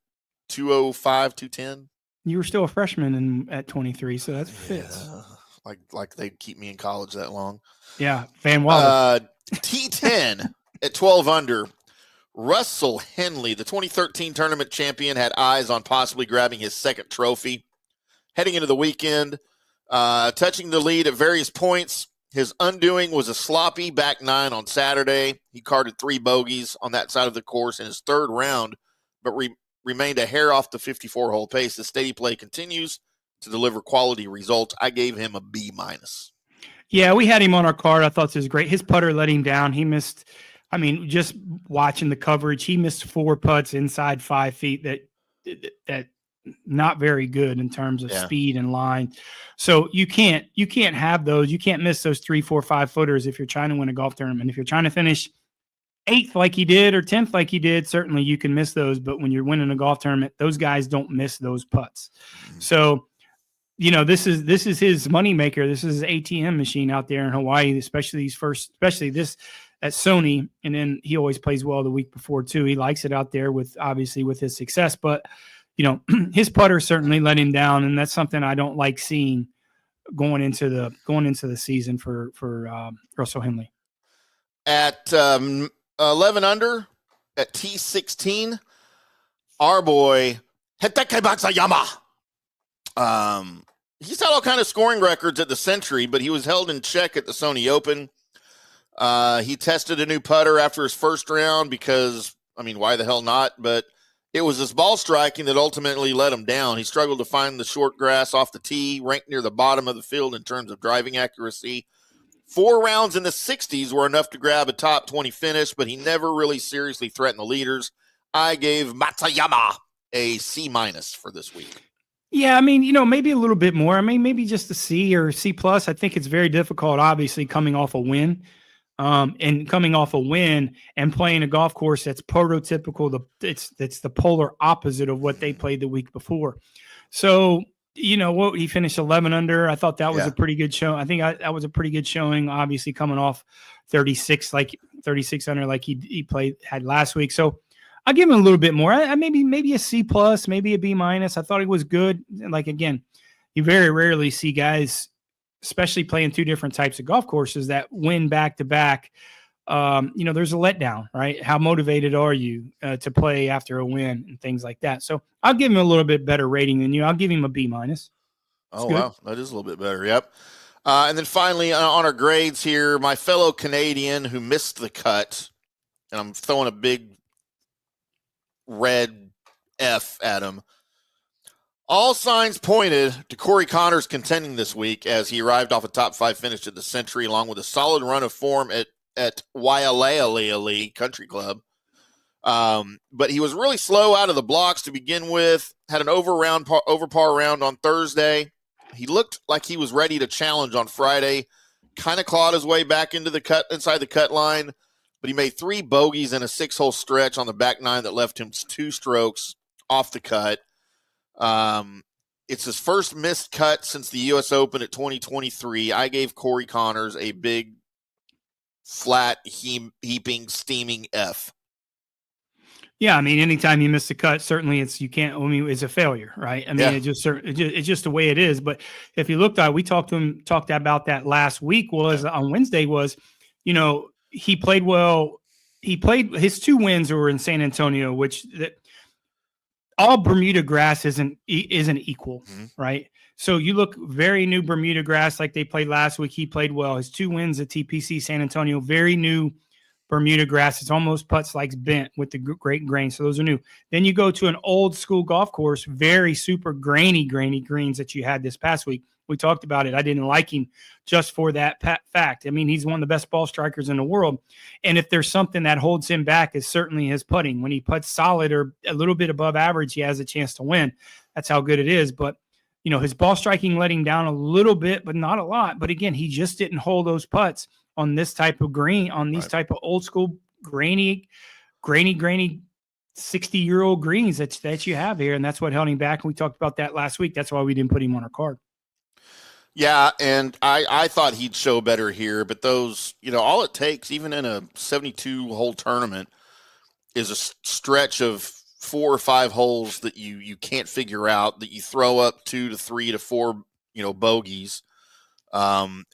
205, 210. You were still a freshman at 23, so that fits. Like they'd keep me in college that long. Yeah, Van Wilder. T10 at 12 under. Russell Henley, the 2013 tournament champion, had eyes on possibly grabbing his second trophy. Heading into the weekend, touching the lead at various points. His undoing was a sloppy back nine on Saturday. He carded 3 bogeys on that side of the course in his third round, but remained a hair off the 54-hole pace. The steady play continues to deliver quality results. I gave him a B-. Yeah, we had him on our card. I thought this was great. His putter let him down. He missed, I mean, just watching the coverage, he missed 4 putts inside 5 feet that not very good in terms of speed and line. So you can't have those. You can't miss those 3, 4, 5 footers if you're trying to win a golf tournament. If you're trying to finish 8th like he did or 10th like he did, certainly you can miss those. But when you're winning a golf tournament, those guys don't miss those putts. So, you know, this is his moneymaker. This is his ATM machine out there in Hawaii, especially this at SONY. And then he always plays well the week before too. He likes it out there with his success, but you know, his putter certainly let him down, and that's something I don't like seeing going into the season for Russell Henley. At 11 under, at T16, our boy Hideki Matsuyama. He's had all kind of scoring records at the Century, but he was held in check at the Sony Open. He tested a new putter after his first round because, I mean, why the hell not? But it was his ball striking that ultimately let him down. He struggled to find the short grass off the tee, ranked near the bottom of the field in terms of driving accuracy. 4 rounds in the 60s were enough to grab a top 20 finish, but he never really seriously threatened the leaders. I gave Matsuyama a C- for this week. Yeah, I mean, you know, maybe a little bit more. I mean, maybe just a C or C+. I think it's very difficult, obviously, coming off a win. And coming off a win and playing a golf course that's prototypical, it's the polar opposite of what they played the week before. So, you know what, he finished 11 under. I thought that was a pretty good show. I think that was a pretty good showing, obviously coming off 36 under like he had last week. So I'll give him a little bit more. I maybe a C+, maybe a B-. I thought he was good. Like, again, you very rarely see guys, especially playing 2 different types of golf courses, that win back-to-back. You know, there's a letdown, right? How motivated are you to play after a win and things like that? So I'll give him a little bit better rating than you. I'll give him a B-. Oh, good. Wow. That is a little bit better. Yep. And then finally on our grades here, my fellow Canadian who missed the cut, and I'm throwing a big red F at him. All signs pointed to Corey Connors contending this week as he arrived off a top 5 finish at the Century, along with a solid run of form at Waialaealii Country Club. But he was really slow out of the blocks to begin with, had an over par round on Thursday. He looked like he was ready to challenge on Friday, kind of clawed his way back into the cut, inside the cut line, but he made 3 bogeys in a 6-hole stretch on the back nine that left him 2 strokes off the cut. It's his first missed cut since the U.S. Open at 2023. I gave Corey Connors a big, flat, heaping, steaming F. Yeah, I mean, anytime you miss a cut, certainly it's a failure, right? I mean, it's just the way it is. But if you looked at, we talked about that last week. On Wednesday you know, he played well. He played his 2 wins were in San Antonio, which all Bermuda grass isn't equal, right? So you look very new Bermuda grass like they played last week. He played well. His 2 wins at TPC San Antonio, very new Bermuda grass. It's almost putts like bent with the great grain. So those are new. Then you go to an old school golf course, very super grainy greens that you had this past week. We talked about it. I didn't like him just for that fact. I mean, he's one of the best ball strikers in the world. And if there's something that holds him back, is certainly his putting. When he puts solid or a little bit above average, he has a chance to win. That's how good it is. But, you know, his ball striking let him down a little bit, but not a lot. But again, he just didn't hold those putts on this type of green, on these type of old school grainy grainy 60-year-old greens that you have here, and that's what held him back. And we talked about that last week. That's why we didn't put him on our card. Yeah, and I thought he'd show better here, but those, all it takes, even in a 72-hole tournament, is a stretch of 4 or 5 holes that you can't figure out, that you throw up 2 to 3 to 4, bogeys, and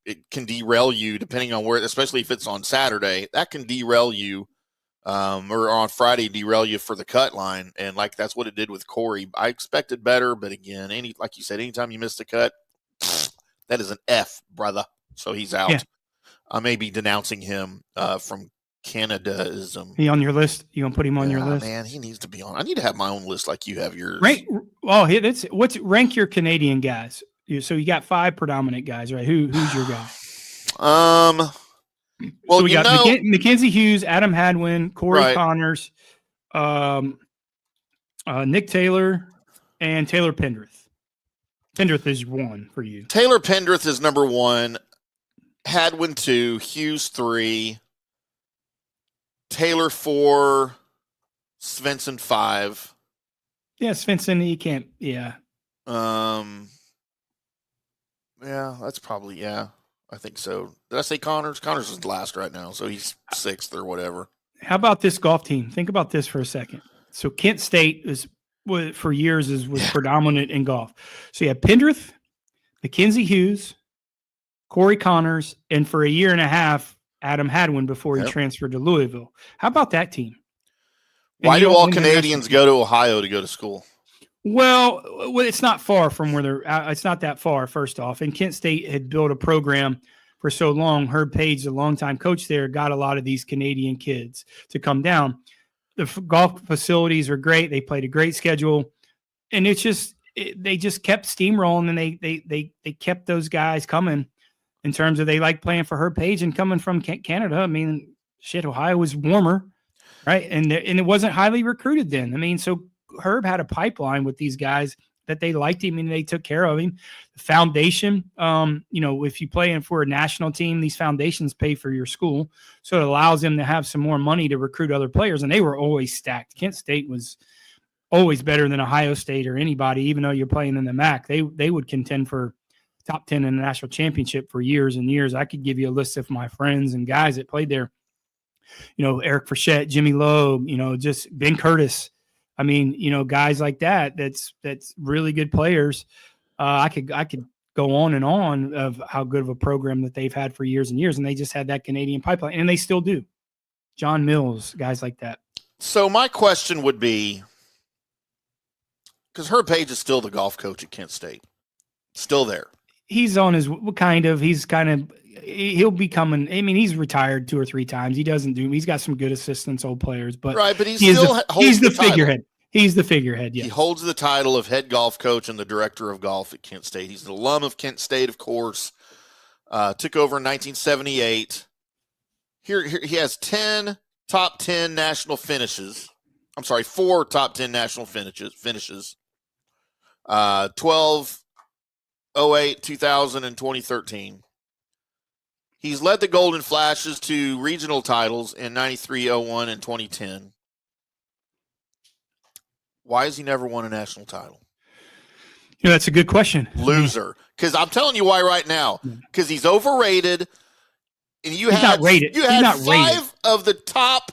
it can derail you depending on where, especially if it's on Saturday, that can derail you, or on Friday, derail you for the cut line. And like, that's what it did with Corey. I expected better, but again, like you said, anytime you miss the cut, that is an F, brother. So he's out. Yeah. I may be denouncing him from Canadaism. He on your list? You gonna put him on your list? Man, he needs to be on. I need to have my own list like you have yours. Rank your Canadian guys. So you got 5 predominant guys, right? Who's your guy? Well, so we got Mackenzie Hughes, Adam Hadwin, Corey Connors, Nick Taylor, and Taylor Pendrith. Pendrith is 1 for you. Taylor Pendrith is number 1. Hadwin 2. Hughes 3. Taylor 4. Svensson 5. Yeah, Svensson, he can't. Yeah. Yeah, that's probably, I think so. Did I say Connors? Connors is last right now, so he's 6th or whatever. How about this golf team? Think about this for a second. So Kent State was predominant in golf. So you have Pendrith, Mackenzie Hughes, Corey Connors, and for a year and a half, Adam Hadwin before he transferred to Louisville. How about that team? Why do all Canadians go to Ohio to go to school? Well, it's not far from where they're. It's not that far. First off, and Kent State had built a program for so long. Herb Page, the longtime coach there, got a lot of these Canadian kids to come down. The golf facilities are great. They played a great schedule, and they just kept steamrolling, and they kept those guys coming. In terms of they like playing for Herb Page and coming from Canada. I mean, shit, Ohio was warmer, right? And it wasn't highly recruited then. I mean, so Herb had a pipeline with these guys that they liked him and they took care of him. The foundation, if you play in for a national team, these foundations pay for your school. So it allows them to have some more money to recruit other players. And they were always stacked. Kent State was always better than Ohio State or anybody, even though you're playing in the MAC. They would contend for top 10 in the national championship for years and years. I could give you a list of my friends and guys that played there. Eric Frechette, Jimmy Loeb, just Ben Curtis. I mean, guys like that, that's really good players. I could go on and on of how good of a program that they've had for years and years. And they just had that Canadian pipeline, and they still do. John Mills, guys like that. So my question would be, because Herb Page is still the golf coach at Kent State, still there. He'll be coming. I mean, he's retired 2 or 3 times. He's got some good assistants, old players, but he's the figurehead. He's the figurehead. Yes. He holds the title of head golf coach and the director of golf at Kent State. He's an alum of Kent State, of course. Took over in 1978. Here he has 10 top 10 national finishes. I'm sorry, 4 top 10 national finishes. 12, 08, 2000, and 2013. He's led the Golden Flashes to regional titles in 93, 01, and 2010. Why has he never won a national title? That's a good question. Loser. Because I'm telling you why right now. Because he's overrated. And he's not rated. You had 5 of the top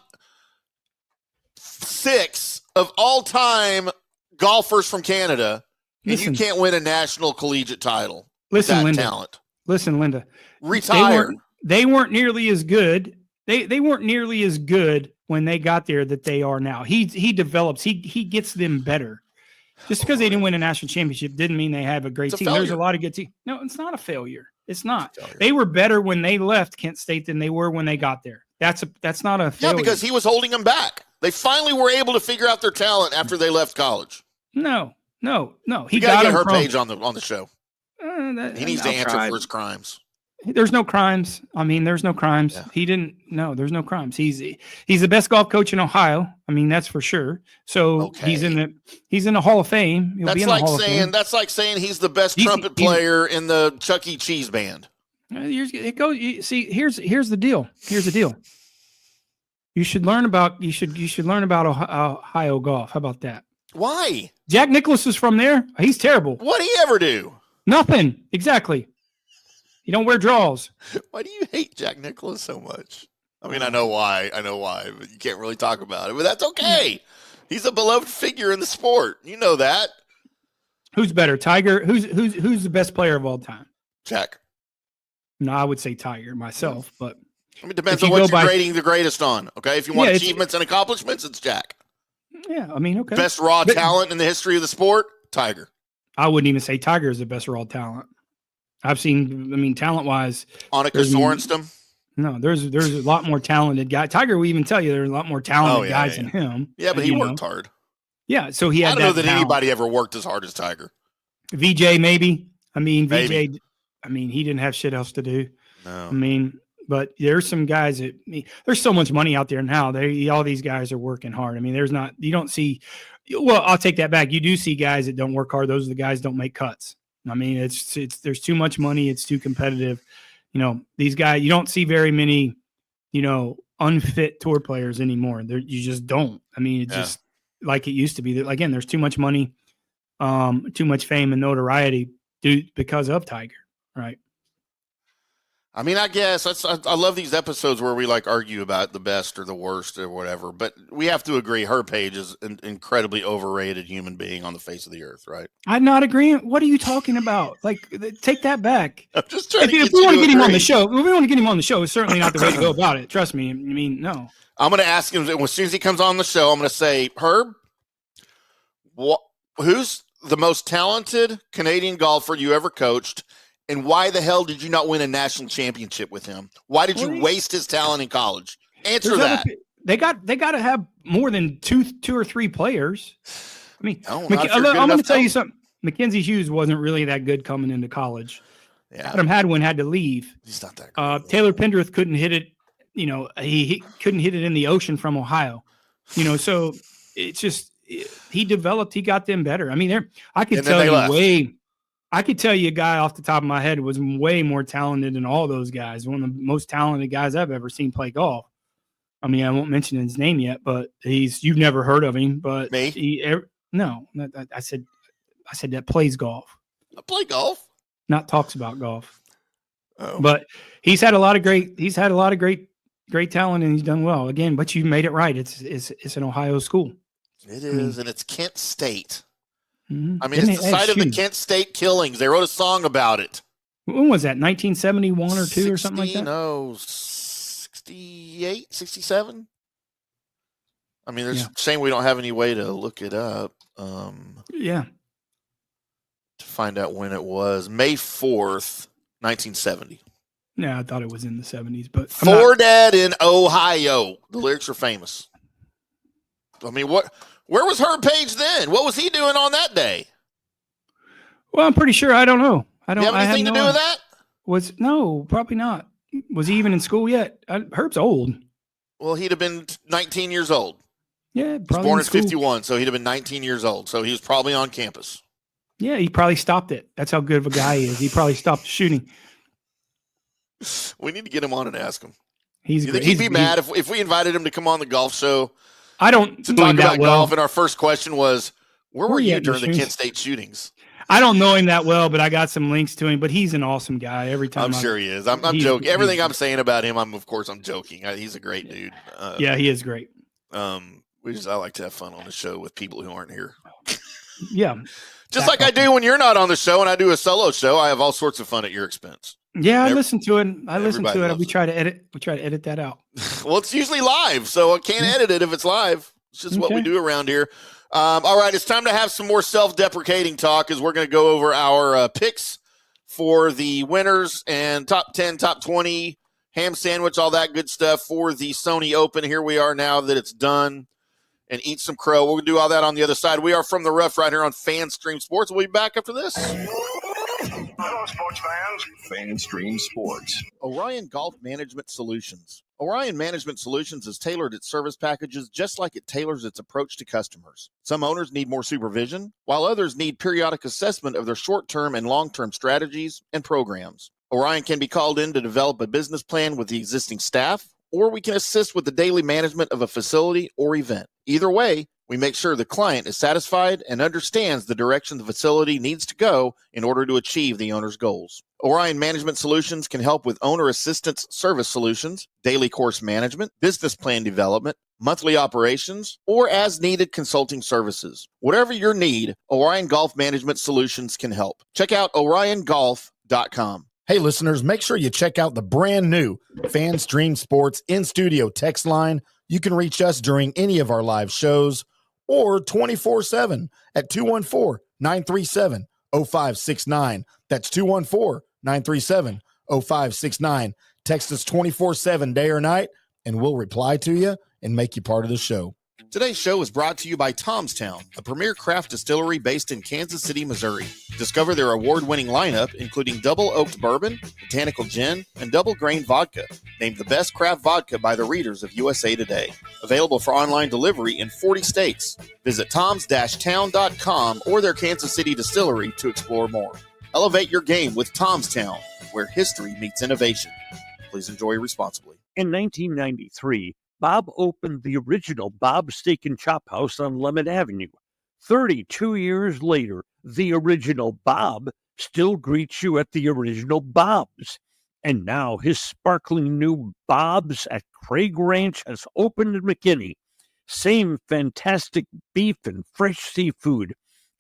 6 of all-time golfers from Canada, and you can't win a national collegiate title. Listen, Linda. Talent. Listen, Linda. Retire. They weren't nearly as good. They weren't nearly as good when they got there that they are now. He develops. He gets them better. Just because they didn't win a national championship didn't mean they have a great team. There's a lot of good teams. No, it's not a failure. It's not. They were better when they left Kent State than they were when they got there. That's not a failure. Yeah, because he was holding them back. They finally were able to figure out their talent after they left college. No. He got to get her Page on the show. He needs to answer for his crimes. There's no crimes. I mean, there's no crimes. Yeah. He didn't. No, there's no crimes. He's the best golf coach in Ohio. I mean, that's for sure. So he's in the Hall of Fame. That's like saying he's the best trumpet player in the Chuck E. Cheese band. It goes. See, here's the deal. You You should learn about Ohio golf. How about that? Why? Jack Nicklaus is from there. He's terrible. What'd he ever do? Nothing. Exactly. You don't wear draws. Why do you hate Jack Nicklaus so much? I mean, I know why, but you can't really talk about it. But that's okay. He's a beloved figure in the sport. You know that. Who's better, Tiger? Who's the best player of all time? Jack. No, I would say Tiger myself, but I mean, it depends on what you're grading the greatest on. Okay, if you want achievements and accomplishments, it's Jack. Yeah, I mean, okay. Best raw talent in the history of the sport, Tiger. I wouldn't even say Tiger is the best raw talent. I've seen. I mean, talent-wise, Annika Sorenstam. No, there's a lot more talented guys. Tiger will even tell you there's a lot more talented guys than him. Yeah, but he worked hard. Yeah, so he had. I don't know that anybody ever worked as hard as Tiger. VJ, maybe. I mean, maybe. VJ. I mean, he didn't have shit else to do. No. I mean, but there's some guys that there's so much money out there now. All these guys are working hard. I mean, you don't see. Well, I'll take that back. You do see guys that don't work hard. Those are the guys that don't make cuts. I mean, there's too much money. It's too competitive. You know, these guys, you don't see very many, unfit tour players anymore. You just don't. I mean, it's just like it used to be. Again, there's too much money, too much fame and notoriety because of Tiger, right? I mean, I guess I love these episodes where we argue about the best or the worst or whatever, but we have to agree Page is an incredibly overrated human being on the face of the earth, right? I'm not agreeing. What are you talking about? Take that back. I'm just trying if we want to get him on the show, it's certainly not the way to go about it. Trust me. I mean, no. I'm going to ask him as soon as he comes on the show. I'm going to say, Herb, who's the most talented Canadian golfer you ever coached? And why the hell did you not win a national championship with him? Why did you waste his talent in college? Answer that. They got to have more than two or three players. I mean, I'm going to tell you something. Mackenzie Hughes wasn't really that good coming into college. Yeah. Adam Hadwin had to leave. He's not that good. Taylor Pendrith couldn't hit it. He couldn't hit it in the ocean from Ohio. So it's just he developed. He got them better. I mean, I could tell you a guy off the top of my head was way more talented than all those guys. One of the most talented guys I've ever seen play golf. I mean, I won't mention his name yet, but you've never heard of him, but no, I said that plays golf. I play golf. Not talks about golf. Oh. But he's had a lot of great talent and he's done well again, but you made it right. It's an Ohio school. It is. And it's Kent State. Mm-hmm. I mean, it's the site of the Kent State killings. They wrote a song about it. When was that? 1971 or 2 or something like that? No, 68, 67. I mean, there's a shame we don't have any way to look it up. To find out when it was. May 4th, 1970. Yeah, I thought it was in the 70s, but Fordhead in Ohio. The lyrics are famous. I mean, where was Herb Page then? What was he doing on that day? Well, I'm pretty sure. I don't know. I don't. You have anything to do with that? No, probably not. Was he even in school yet? Herb's old. Well, he'd have been 19 years old. Yeah, probably. He was born in 51, so he'd have been 19 years old. So he was probably on campus. Yeah, he probably stopped it. That's how good of a guy he is. He probably stopped shooting. We need to get him on and ask him. You think he'd be mad if we invited him to come on the golf show? I don't to talk about golf, and our first question was, where were you during the Kent State shootings? I don't know him that well, but I got some links to him. But he's an awesome guy. Every time I'm sure he is. I'm joking. Everything I'm saying about him, I'm joking. He's a great dude. Yeah, he is great. I like to have fun on the show with people who aren't here. Yeah, just like I do when you're not on the show and I do a solo show. I have all sorts of fun at your expense. Yeah, I listen to it. We try to edit that out. Well, it's usually live, so I can't edit it if it's live. It's just what we do around here. All right, it's time to have some more self-deprecating talk as we're going to go over our picks for the winners and top 10, top 20, ham sandwich, all that good stuff for the SONY Open. Here we are now that it's done, and eat some crow. We'll do all that on the other side. We are From the Rough right here on FanStream Sports. We'll be back after this. Hello, sports fans. FanStream Sports. Orion Golf Management Solutions. Orion Management Solutions has tailored its service packages just like it tailors its approach to customers. Some owners need more supervision, while others need periodic assessment of their short-term and long-term strategies and programs. Orion can be called in to develop a business plan with the existing staff or we can assist with the daily management of a facility or event. Either way, we make sure the client is satisfied and understands the direction the facility needs to go in order to achieve the owner's goals. Orion Management Solutions can help with owner assistance service solutions, daily course management, business plan development, monthly operations, or as needed consulting services. Whatever your need, Orion Golf Management Solutions can help. Check out oriongolf.com. Hey, listeners, make sure you check out the brand new FanStream Sports in-studio text line. You can reach us during any of our live shows or 24/7 at 214-937-0569. That's 214-937-0569. Text us 24/7 day or night, and we'll reply to you and make you part of the show. Today's show is brought to you by Tom's Town, a premier craft distillery based in Kansas City, Missouri. Discover their award-winning lineup, including double oaked bourbon, botanical gin, and double grain vodka, named the best craft vodka by the readers of USA Today. Available for online delivery in 40 states. Visit toms-town.com or their Kansas City distillery to explore more. Elevate your game with Tom's Town, where history meets innovation. Please enjoy responsibly. In 1993, Bob opened the original Bob's Steak and Chop House on Lemon Avenue. 32 years later, the original Bob still greets you at the original Bob's. And now his sparkling new Bob's at Craig Ranch has opened in McKinney. Same fantastic beef and fresh seafood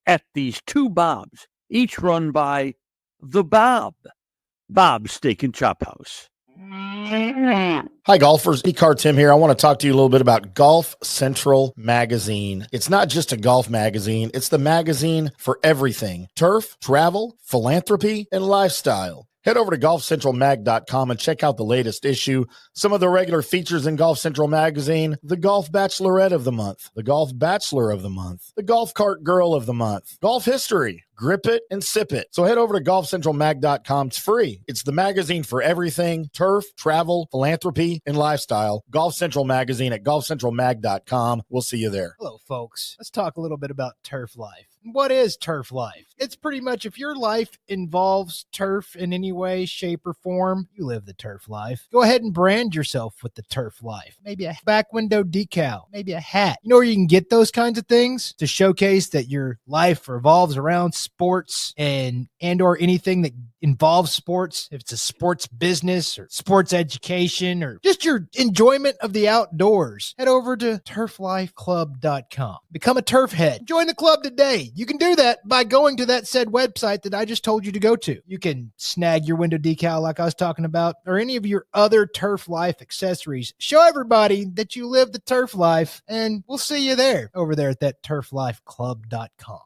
at these two Bob's, each run by the Bob's Steak and Chop House. Hi, golfers. IndyCarTim here. I want to talk to you a little bit about Golf Central Magazine. It's not just a golf magazine. It's the magazine for everything: turf, travel, philanthropy, and lifestyle. Head over to golfcentralmag.com and check out the latest issue. Some of the regular features in Golf Central Magazine: the Golf Bachelorette of the Month, the Golf Bachelor of the Month, the Golf Cart Girl of the Month, Golf History, Grip It and Sip It. So head over to golfcentralmag.com. It's free. It's the magazine for everything: turf, travel, philanthropy, and lifestyle. Golf Central Magazine at golfcentralmag.com. We'll see you there. Hello, folks. Let's talk a little bit about turf life. What is turf life? It's pretty much, if your life involves turf in any way, shape, or form, you live the turf life. Go ahead and brand yourself with the turf life. Maybe a back window decal, maybe a hat. You know where you can get those kinds of things to showcase that your life revolves around sports and or anything that involves sports. If it's a sports business or sports education or just your enjoyment of the outdoors, head over to turflifeclub.com. Become a turf head. Join the club today. You can do that by going to that said website that I just told you to go to. You can snag your window decal like I was talking about, or any of your other turf life accessories. Show everybody that you live the turf life, and we'll see you there over there at that turflifeclub.com.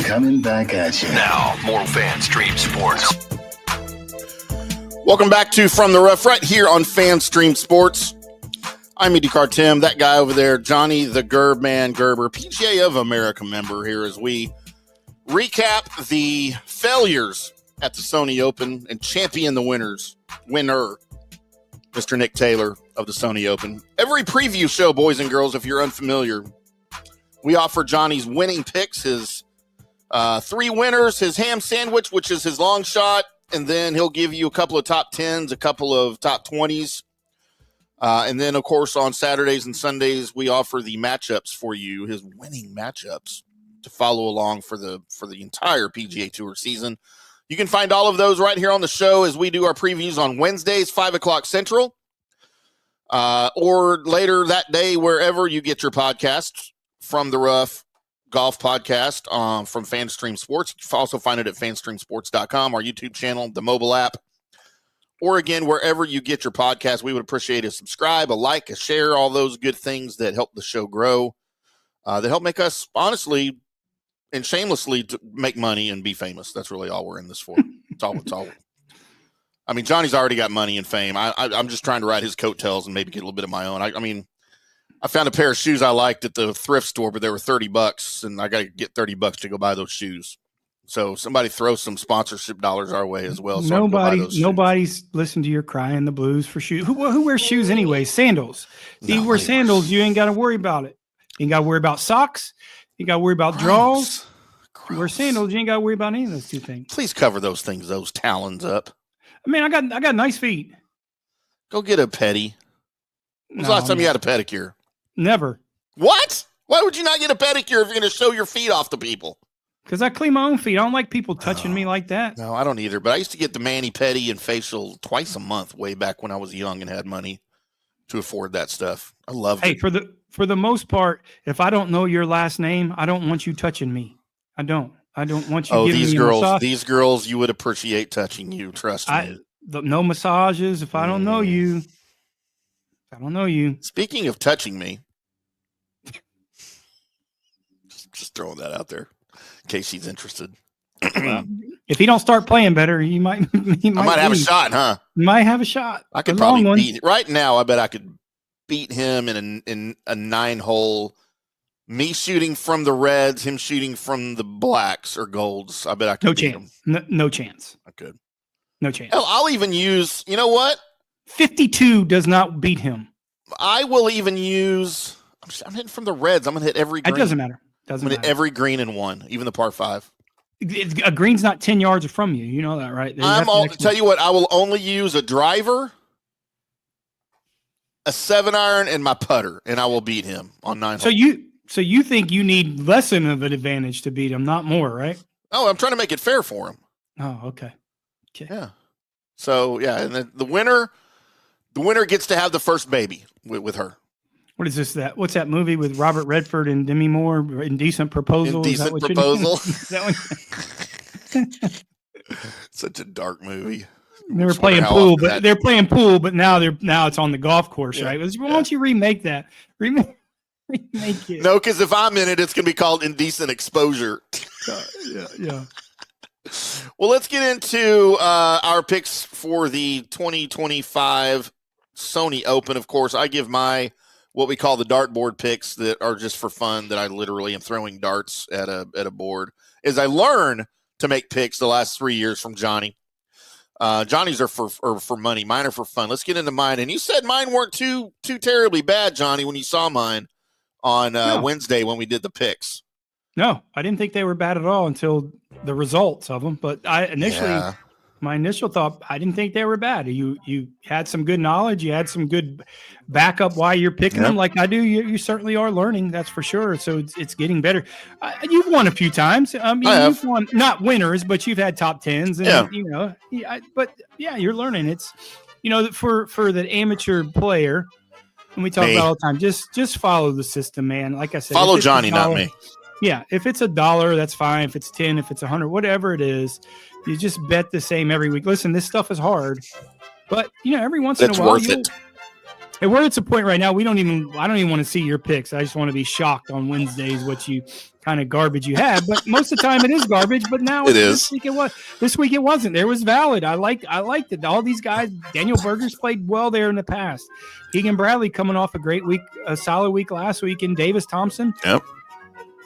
Coming back at you. Now, more FanStream Sports. Welcome back to From the Rough right here on FanStream Sports. I'm IndyCarTim, that guy over there, Johnny the Gerber, PGA of America member here, as we recap the failures at the SONY Open and champion the winner, Mr. Nick Taylor of the SONY Open. Every preview show, boys and girls, if you're unfamiliar, we offer Johnny's winning picks, his 3 winners, his ham sandwich, which is his long shot, and then he'll give you a couple of top 10s, a couple of top 20s. And then, of course, on Saturdays and Sundays, we offer the matchups for you, his winning matchups, to follow along for the entire PGA Tour season. You can find all of those right here on the show as we do our previews on Wednesdays, 5 o'clock Central, or later that day, wherever you get your podcasts. From the Rough Golf Podcast from FanStream Sports. You can also find it at fanstreamsports.com, our YouTube channel, the mobile app, or again, wherever you get your podcast. We would appreciate a subscribe, a like, a share, all those good things that help the show grow, that help make us, honestly and shamelessly, to make money and be famous. That's really all we're in this for. It's all. I mean, Johnny's already got money and fame. I'm just trying to ride his coattails and maybe get a little bit of my own. I found a pair of shoes I liked at the thrift store, but they were $30, and I got to get $30 to go buy those shoes. So somebody throw some sponsorship dollars our way as well. So nobody's listened to your crying the blues for shoes. Who wears shoes anyway? Sandals. You wear sandals, you ain't got to worry about it. You ain't got to worry about socks. You got to worry about draws. You wear sandals, you ain't got to worry about any of those two things. Please cover those things, those talons up. I mean, I got nice feet. Go get a petty. When's the last time you had a pedicure? Never. What? Why would you not get a pedicure if you're going to show your feet off to people? Because I clean my own feet. I don't like people touching me like that. No, I don't either. But I used to get the mani-pedi and facial twice a month way back when I was young and had money to afford that stuff. I loved it. Hey, for the most part, if I don't know your last name, I don't want you touching me. I don't want you giving me a massage. These girls, you would appreciate touching you. Trust me. No massages if I don't know you. I don't know you. Speaking of touching me, just throwing that out there in case she's interested. If he don't start playing better, I might have a shot, huh? You might have a shot. I could probably beat right now. I bet I could beat him in a 9-hole. Me shooting from the reds, him shooting from the blacks or golds. I bet I could beat him. No chance. I could. No chance. Hell, I'll even use. You know what? 52 does not beat him. I will even use. I'm hitting from the reds. I'm gonna hit every green. It doesn't matter. I'm gonna hit every green in one, even the par 5. A green's not 10 yards from you. You know that, right? Tell you what, I will only use a driver, a 7-iron, and my putter, and I will beat him on 9 holes. So you think you need less of an advantage to beat him, not more, right? Oh, I'm trying to make it fair for him. Oh, okay. Yeah. So yeah, and the winner gets to have the first baby with her. What is this? What's that movie with Robert Redford and Demi Moore? Indecent Proposal. Indecent Proposal. That one? Such a dark movie. They were playing pool, but they're playing pool, but now it's on the golf course, right? Why don't you remake that? Remake it. No, because if I'm in it, it's going to be called Indecent Exposure. Yeah. Well, let's get into our picks for the 2025 Sony Open. Of course, I give my what we call the dartboard picks that are just for fun, that I literally am throwing darts at a board. As I learn to make picks the last 3 years from Johnny. Johnny's are for money. Mine are for fun. Let's get into mine. And you said mine weren't too terribly bad, Johnny, when you saw mine on Wednesday when we did the picks. No, I didn't think they were bad at all until the results of them. But my initial thought, I didn't think they were bad. You had some good knowledge. You had some good backup why you're picking them like I do. You certainly are learning, that's for sure. So it's getting better. You've won a few times. You've won, not winners, but you've had top 10s. And, but you're learning. It's, for the amateur player, and we talk about all the time, just follow the system, man. Like I said, follow Johnny, not me. Yeah, if it's $1, that's fine. If it's 10, if it's 100, whatever it is, you just bet the same every week. Listen, this stuff is hard, but every once in a while, worth it. And we're at a point right now. I don't even want to see your picks. I just want to be shocked on Wednesdays what you kind of garbage you have. But most of the time it is garbage. But now it is. This week it was. This week it wasn't. There was valid. I liked it. All these guys. Daniel Berger's played well there in the past. Keegan Bradley coming off a great week, a solid week last week, and Davis Thompson. Yep.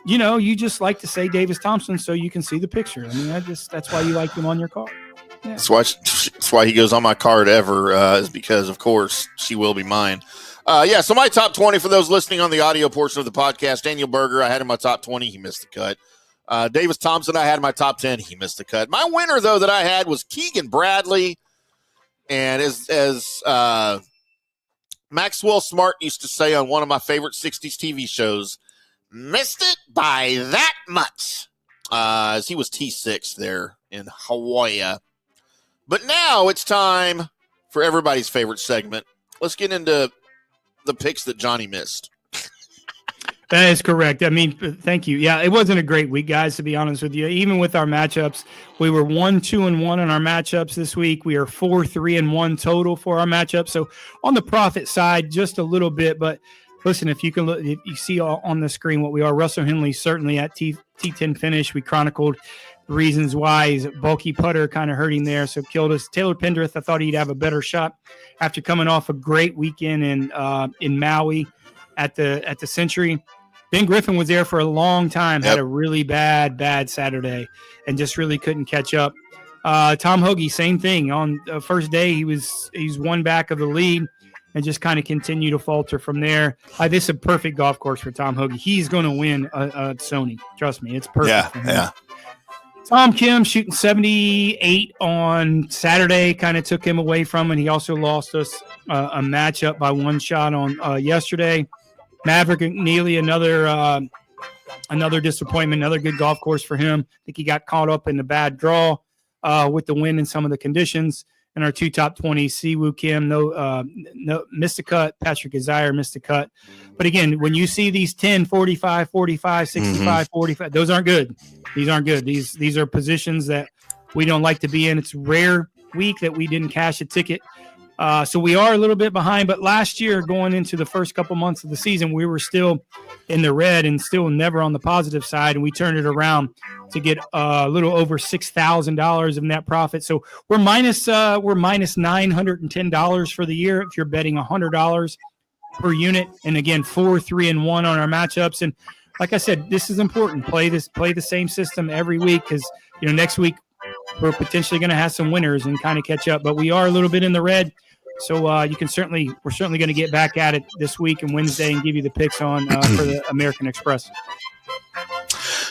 You just like to say Davis Thompson so you can see the picture. I mean, that's why you like him on your card. Yeah. That's why he goes on my card ever, is because, of course, she will be mine. So my top 20 for those listening on the audio portion of the podcast, Daniel Berger, I had in my top 20. He missed the cut. Davis Thompson, I had in my top 10. He missed the cut. My winner, though, that I had was Keegan Bradley. And as Maxwell Smart used to say on one of my favorite 60s TV shows, missed it by that much, as he was T6 there in Hawaii. But now it's time for everybody's favorite segment. Let's get into the picks that Johnny missed. That is correct. I mean, thank you. Yeah, it wasn't a great week, guys, to be honest with you. Even with our matchups, we were 1-2-1 on our matchups this week. We are 4-3-1 total for our matchups. So on the profit side, just a little bit, but listen, if you can look, if you see on the screen what we are, Russell Henley certainly at T10 finish. We chronicled the reasons why. His bulky putter kind of hurting there, so killed us. Taylor Pendrith, I thought he'd have a better shot after coming off a great weekend in Maui at the Century. Ben Griffin was there for a long time, had a really bad Saturday, and just really couldn't catch up. Tom Hoagie, same thing. On the first day, he's one back of the lead, and just kind of continue to falter from there. This is a perfect golf course for Tom Hoagie. He's going to win a SONY. Trust me, it's perfect. Yeah. Tom Kim shooting 78 on Saturday kind of took him away from it. He also lost us a matchup by one shot on yesterday. Maverick McNeely, another disappointment, another good golf course for him. I think he got caught up in the bad draw with the wind and some of the conditions. And our two top 20, Siwoo Kim, no missed the cut. Patrick Desire missed the cut. But again, when you see these 10, 45, 45, 65, 45, those aren't good. These aren't good. These are positions that we don't like to be in. It's rare week that we didn't cash a ticket. So we are a little bit behind. But last year, going into the first couple months of the season, we were still in the red and still never on the positive side. And we turned it around to get a little over $6,000 of net profit. So we're minus $910 for the year if you're betting $100 per unit. And again, 4, 3, and 1 on our matchups. And like I said, this is important. Play the same system every week because next week we're potentially going to have some winners and kind of catch up. But we are a little bit in the red. So we're certainly going to get back at it this week and Wednesday and give you the picks on for the American Express.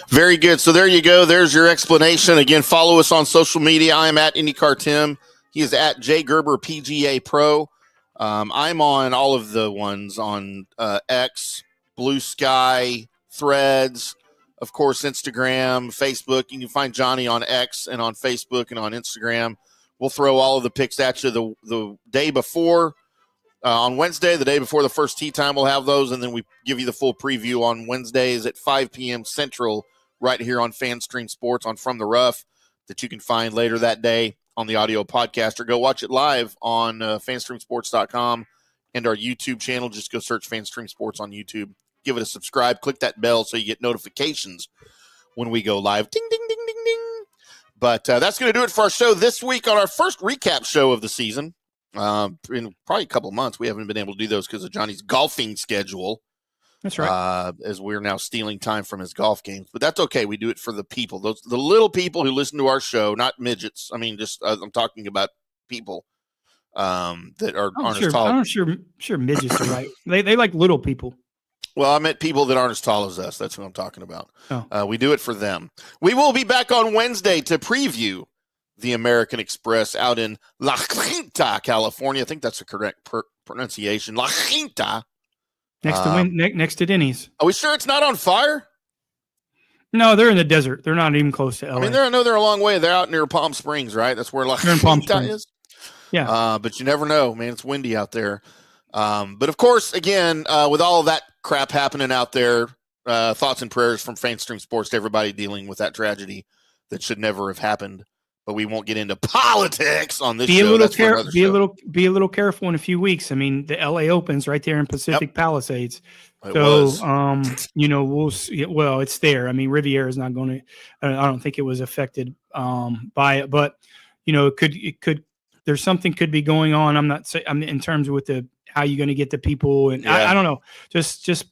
Very good. So there you go. There's your explanation. Again, follow us on social media. I am at IndyCarTim. He is at J Gerber PGA Pro. I'm on all of the ones on X, Blue Sky, Threads, of course, Instagram, Facebook. You can find Johnny on X and on Facebook and on Instagram. We'll throw all of the picks at you the day before. On Wednesday, the day before the first tee time, we'll have those, and then we give you the full preview on Wednesdays at 5 p.m. Central right here on FanStream Sports on From the Rough that you can find later that day on the audio podcast, or go watch it live on fanstreamsports.com and our YouTube channel. Just go search FanStream Sports on YouTube. Give it a subscribe. Click that bell so you get notifications when we go live. Ding, ding, ding, ding, ding. But that's going to do it for our show this week on our first recap show of the season. In probably a couple of months, we haven't been able to do those because of Johnny's golfing schedule. That's right. As we're now stealing time from his golf games. But that's okay. We do it for the people, the little people who listen to our show, not midgets. I mean, just I'm talking about people that aren't as tall. I'm sure midgets are right. They like little people. Well, I meant people that aren't as tall as us. That's what I'm talking about. Oh. We do it for them. We will be back on Wednesday to preview the American Express out in La Quinta, California. I think that's the correct pronunciation. La Quinta. Next to Denny's. Are we sure it's not on fire? No, they're in the desert. They're not even close to LA. I mean, they're a long way. They're out near Palm Springs, right? That's where La Quinta is. Yeah. But you never know, man. It's windy out there. But of course, again, with all of that crap happening out there, thoughts and prayers from FanStream Sports to everybody dealing with that tragedy that should never have happened. But we won't get into politics on this show. Be a little careful in a few weeks. I mean, the LA Open's right there in Pacific Palisades. We'll see. Well, it's there. I mean, Riviera is not going to. I don't think it was affected by it, but it could. There's something could be going on. I'm not saying. in terms with how you're going to get the people, and I don't know. Just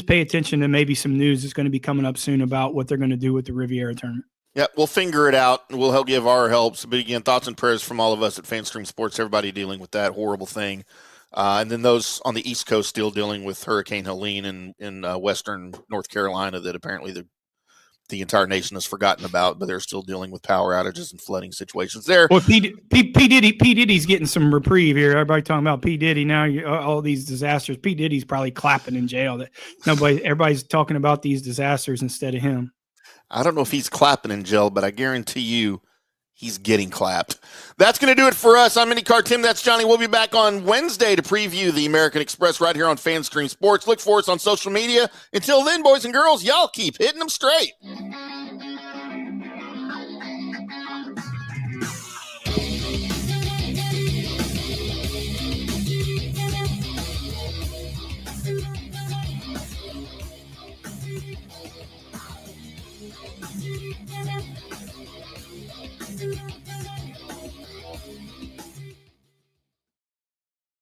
pay attention to maybe some news that's going to be coming up soon about what they're going to do with the Riviera tournament. Yeah, we'll figure it out. We'll help give our helps. But again, thoughts and prayers from all of us at FanStream Sports, everybody dealing with that horrible thing. And then those on the East Coast still dealing with Hurricane Helene in western North Carolina that apparently the entire nation has forgotten about, but they're still dealing with power outages and flooding situations there. Well, P. Diddy's getting some reprieve here. Everybody talking about P. Diddy now, all these disasters. P. Diddy's probably clapping in jail. Everybody's talking about these disasters instead of him. I don't know if he's clapping in jail, but I guarantee you he's getting clapped. That's going to do it for us. I'm IndyCarTim. That's Johnny. We'll be back on Wednesday to preview the American Express right here on FanStream Sports. Look for us on social media. Until then, boys and girls, y'all keep hitting them straight.